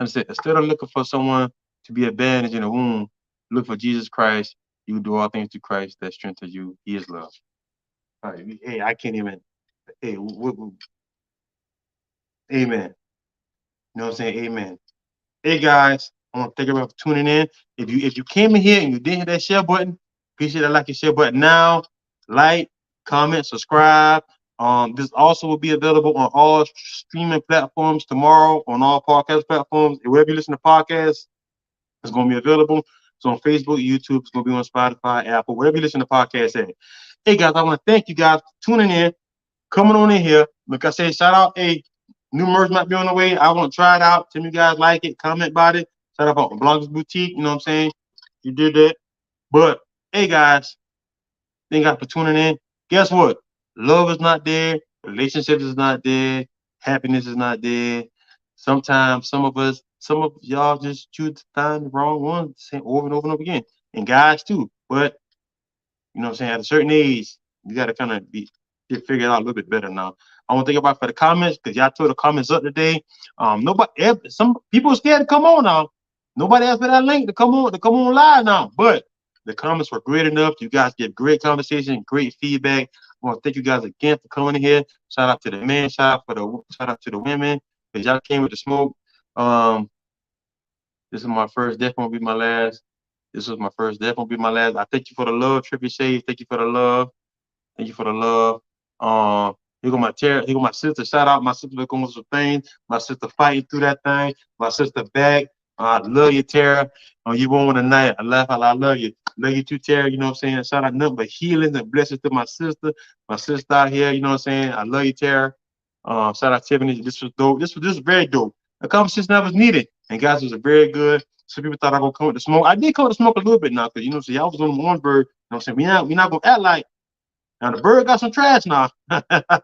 said instead of looking for someone to be a bandage in a wound, look for Jesus Christ. You do all things through Christ that strengthens you. He is love. All right. Hey, I can't even. Hey, amen. You know what I'm saying? Amen. Hey guys, I want to thank everyone for tuning in. If you came in here and you didn't hit that share button, appreciate that like and share button now. Like, comment, subscribe. This also will be available on all streaming platforms tomorrow, on all podcast platforms. And wherever you listen to podcasts, it's going to be available. So on Facebook, YouTube, it's going to be on Spotify, Apple, wherever you listen to podcasts at. Hey guys, I want to thank you guys for tuning in, coming on in here. Like I said, shout out, hey, new merch might be on the way. I want to try it out. Tell me you guys like it, comment about it. Shout out on Bloggers Boutique, you know what I'm saying? You did that. But hey guys, thank God for tuning in. Guess what? Love is not there, relationships is not there, happiness is not there. Sometimes some of y'all just choose to find the wrong one, saying over and over and over again. And guys too. But you know what I'm saying? At a certain age, you got to kind of get figured out a little bit better now. I want to think about for the comments because y'all tore the comments up today. Some people are scared to come on now. Nobody asked for that link to come on live now. But the comments were great enough. You guys get great conversation, great feedback. I want to thank you guys again for coming in here. Shout out to the men, shout out to the women because y'all came with the smoke. This is my first, definitely won't be my last. This was my first, definitely won't be my last. I thank you for the love, Trippy Shades. Thank you for the love. Thank you for the love. Here go my sister. Shout out my sister going some things. My sister fighting through that thing. My sister back. I love you, Tara. You won tonight. I love you. Love you too, Tara. You know what I'm saying? Shout out nothing but healings and blessings to my sister. My sister out here, you know what I'm saying? I love you, Tara. Shout out Tiffany. This was dope. This was very dope. The conversation that was needed. And guys, it was very good. Some people thought I was gonna come with the smoke. I did come with the smoke a little bit now, because you know, see, I was on Orangeburg. You know what I'm saying? We not gonna act like now the bird got some trash now. The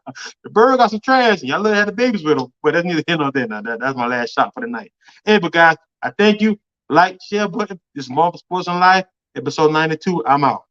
bird got some trash, and y'all had the babies with him. But that's neither here nor there now. That's my last shot for the night. Hey, but guys, I thank you. Like, share button. This is Marvin Sports and Life, episode 92. I'm out.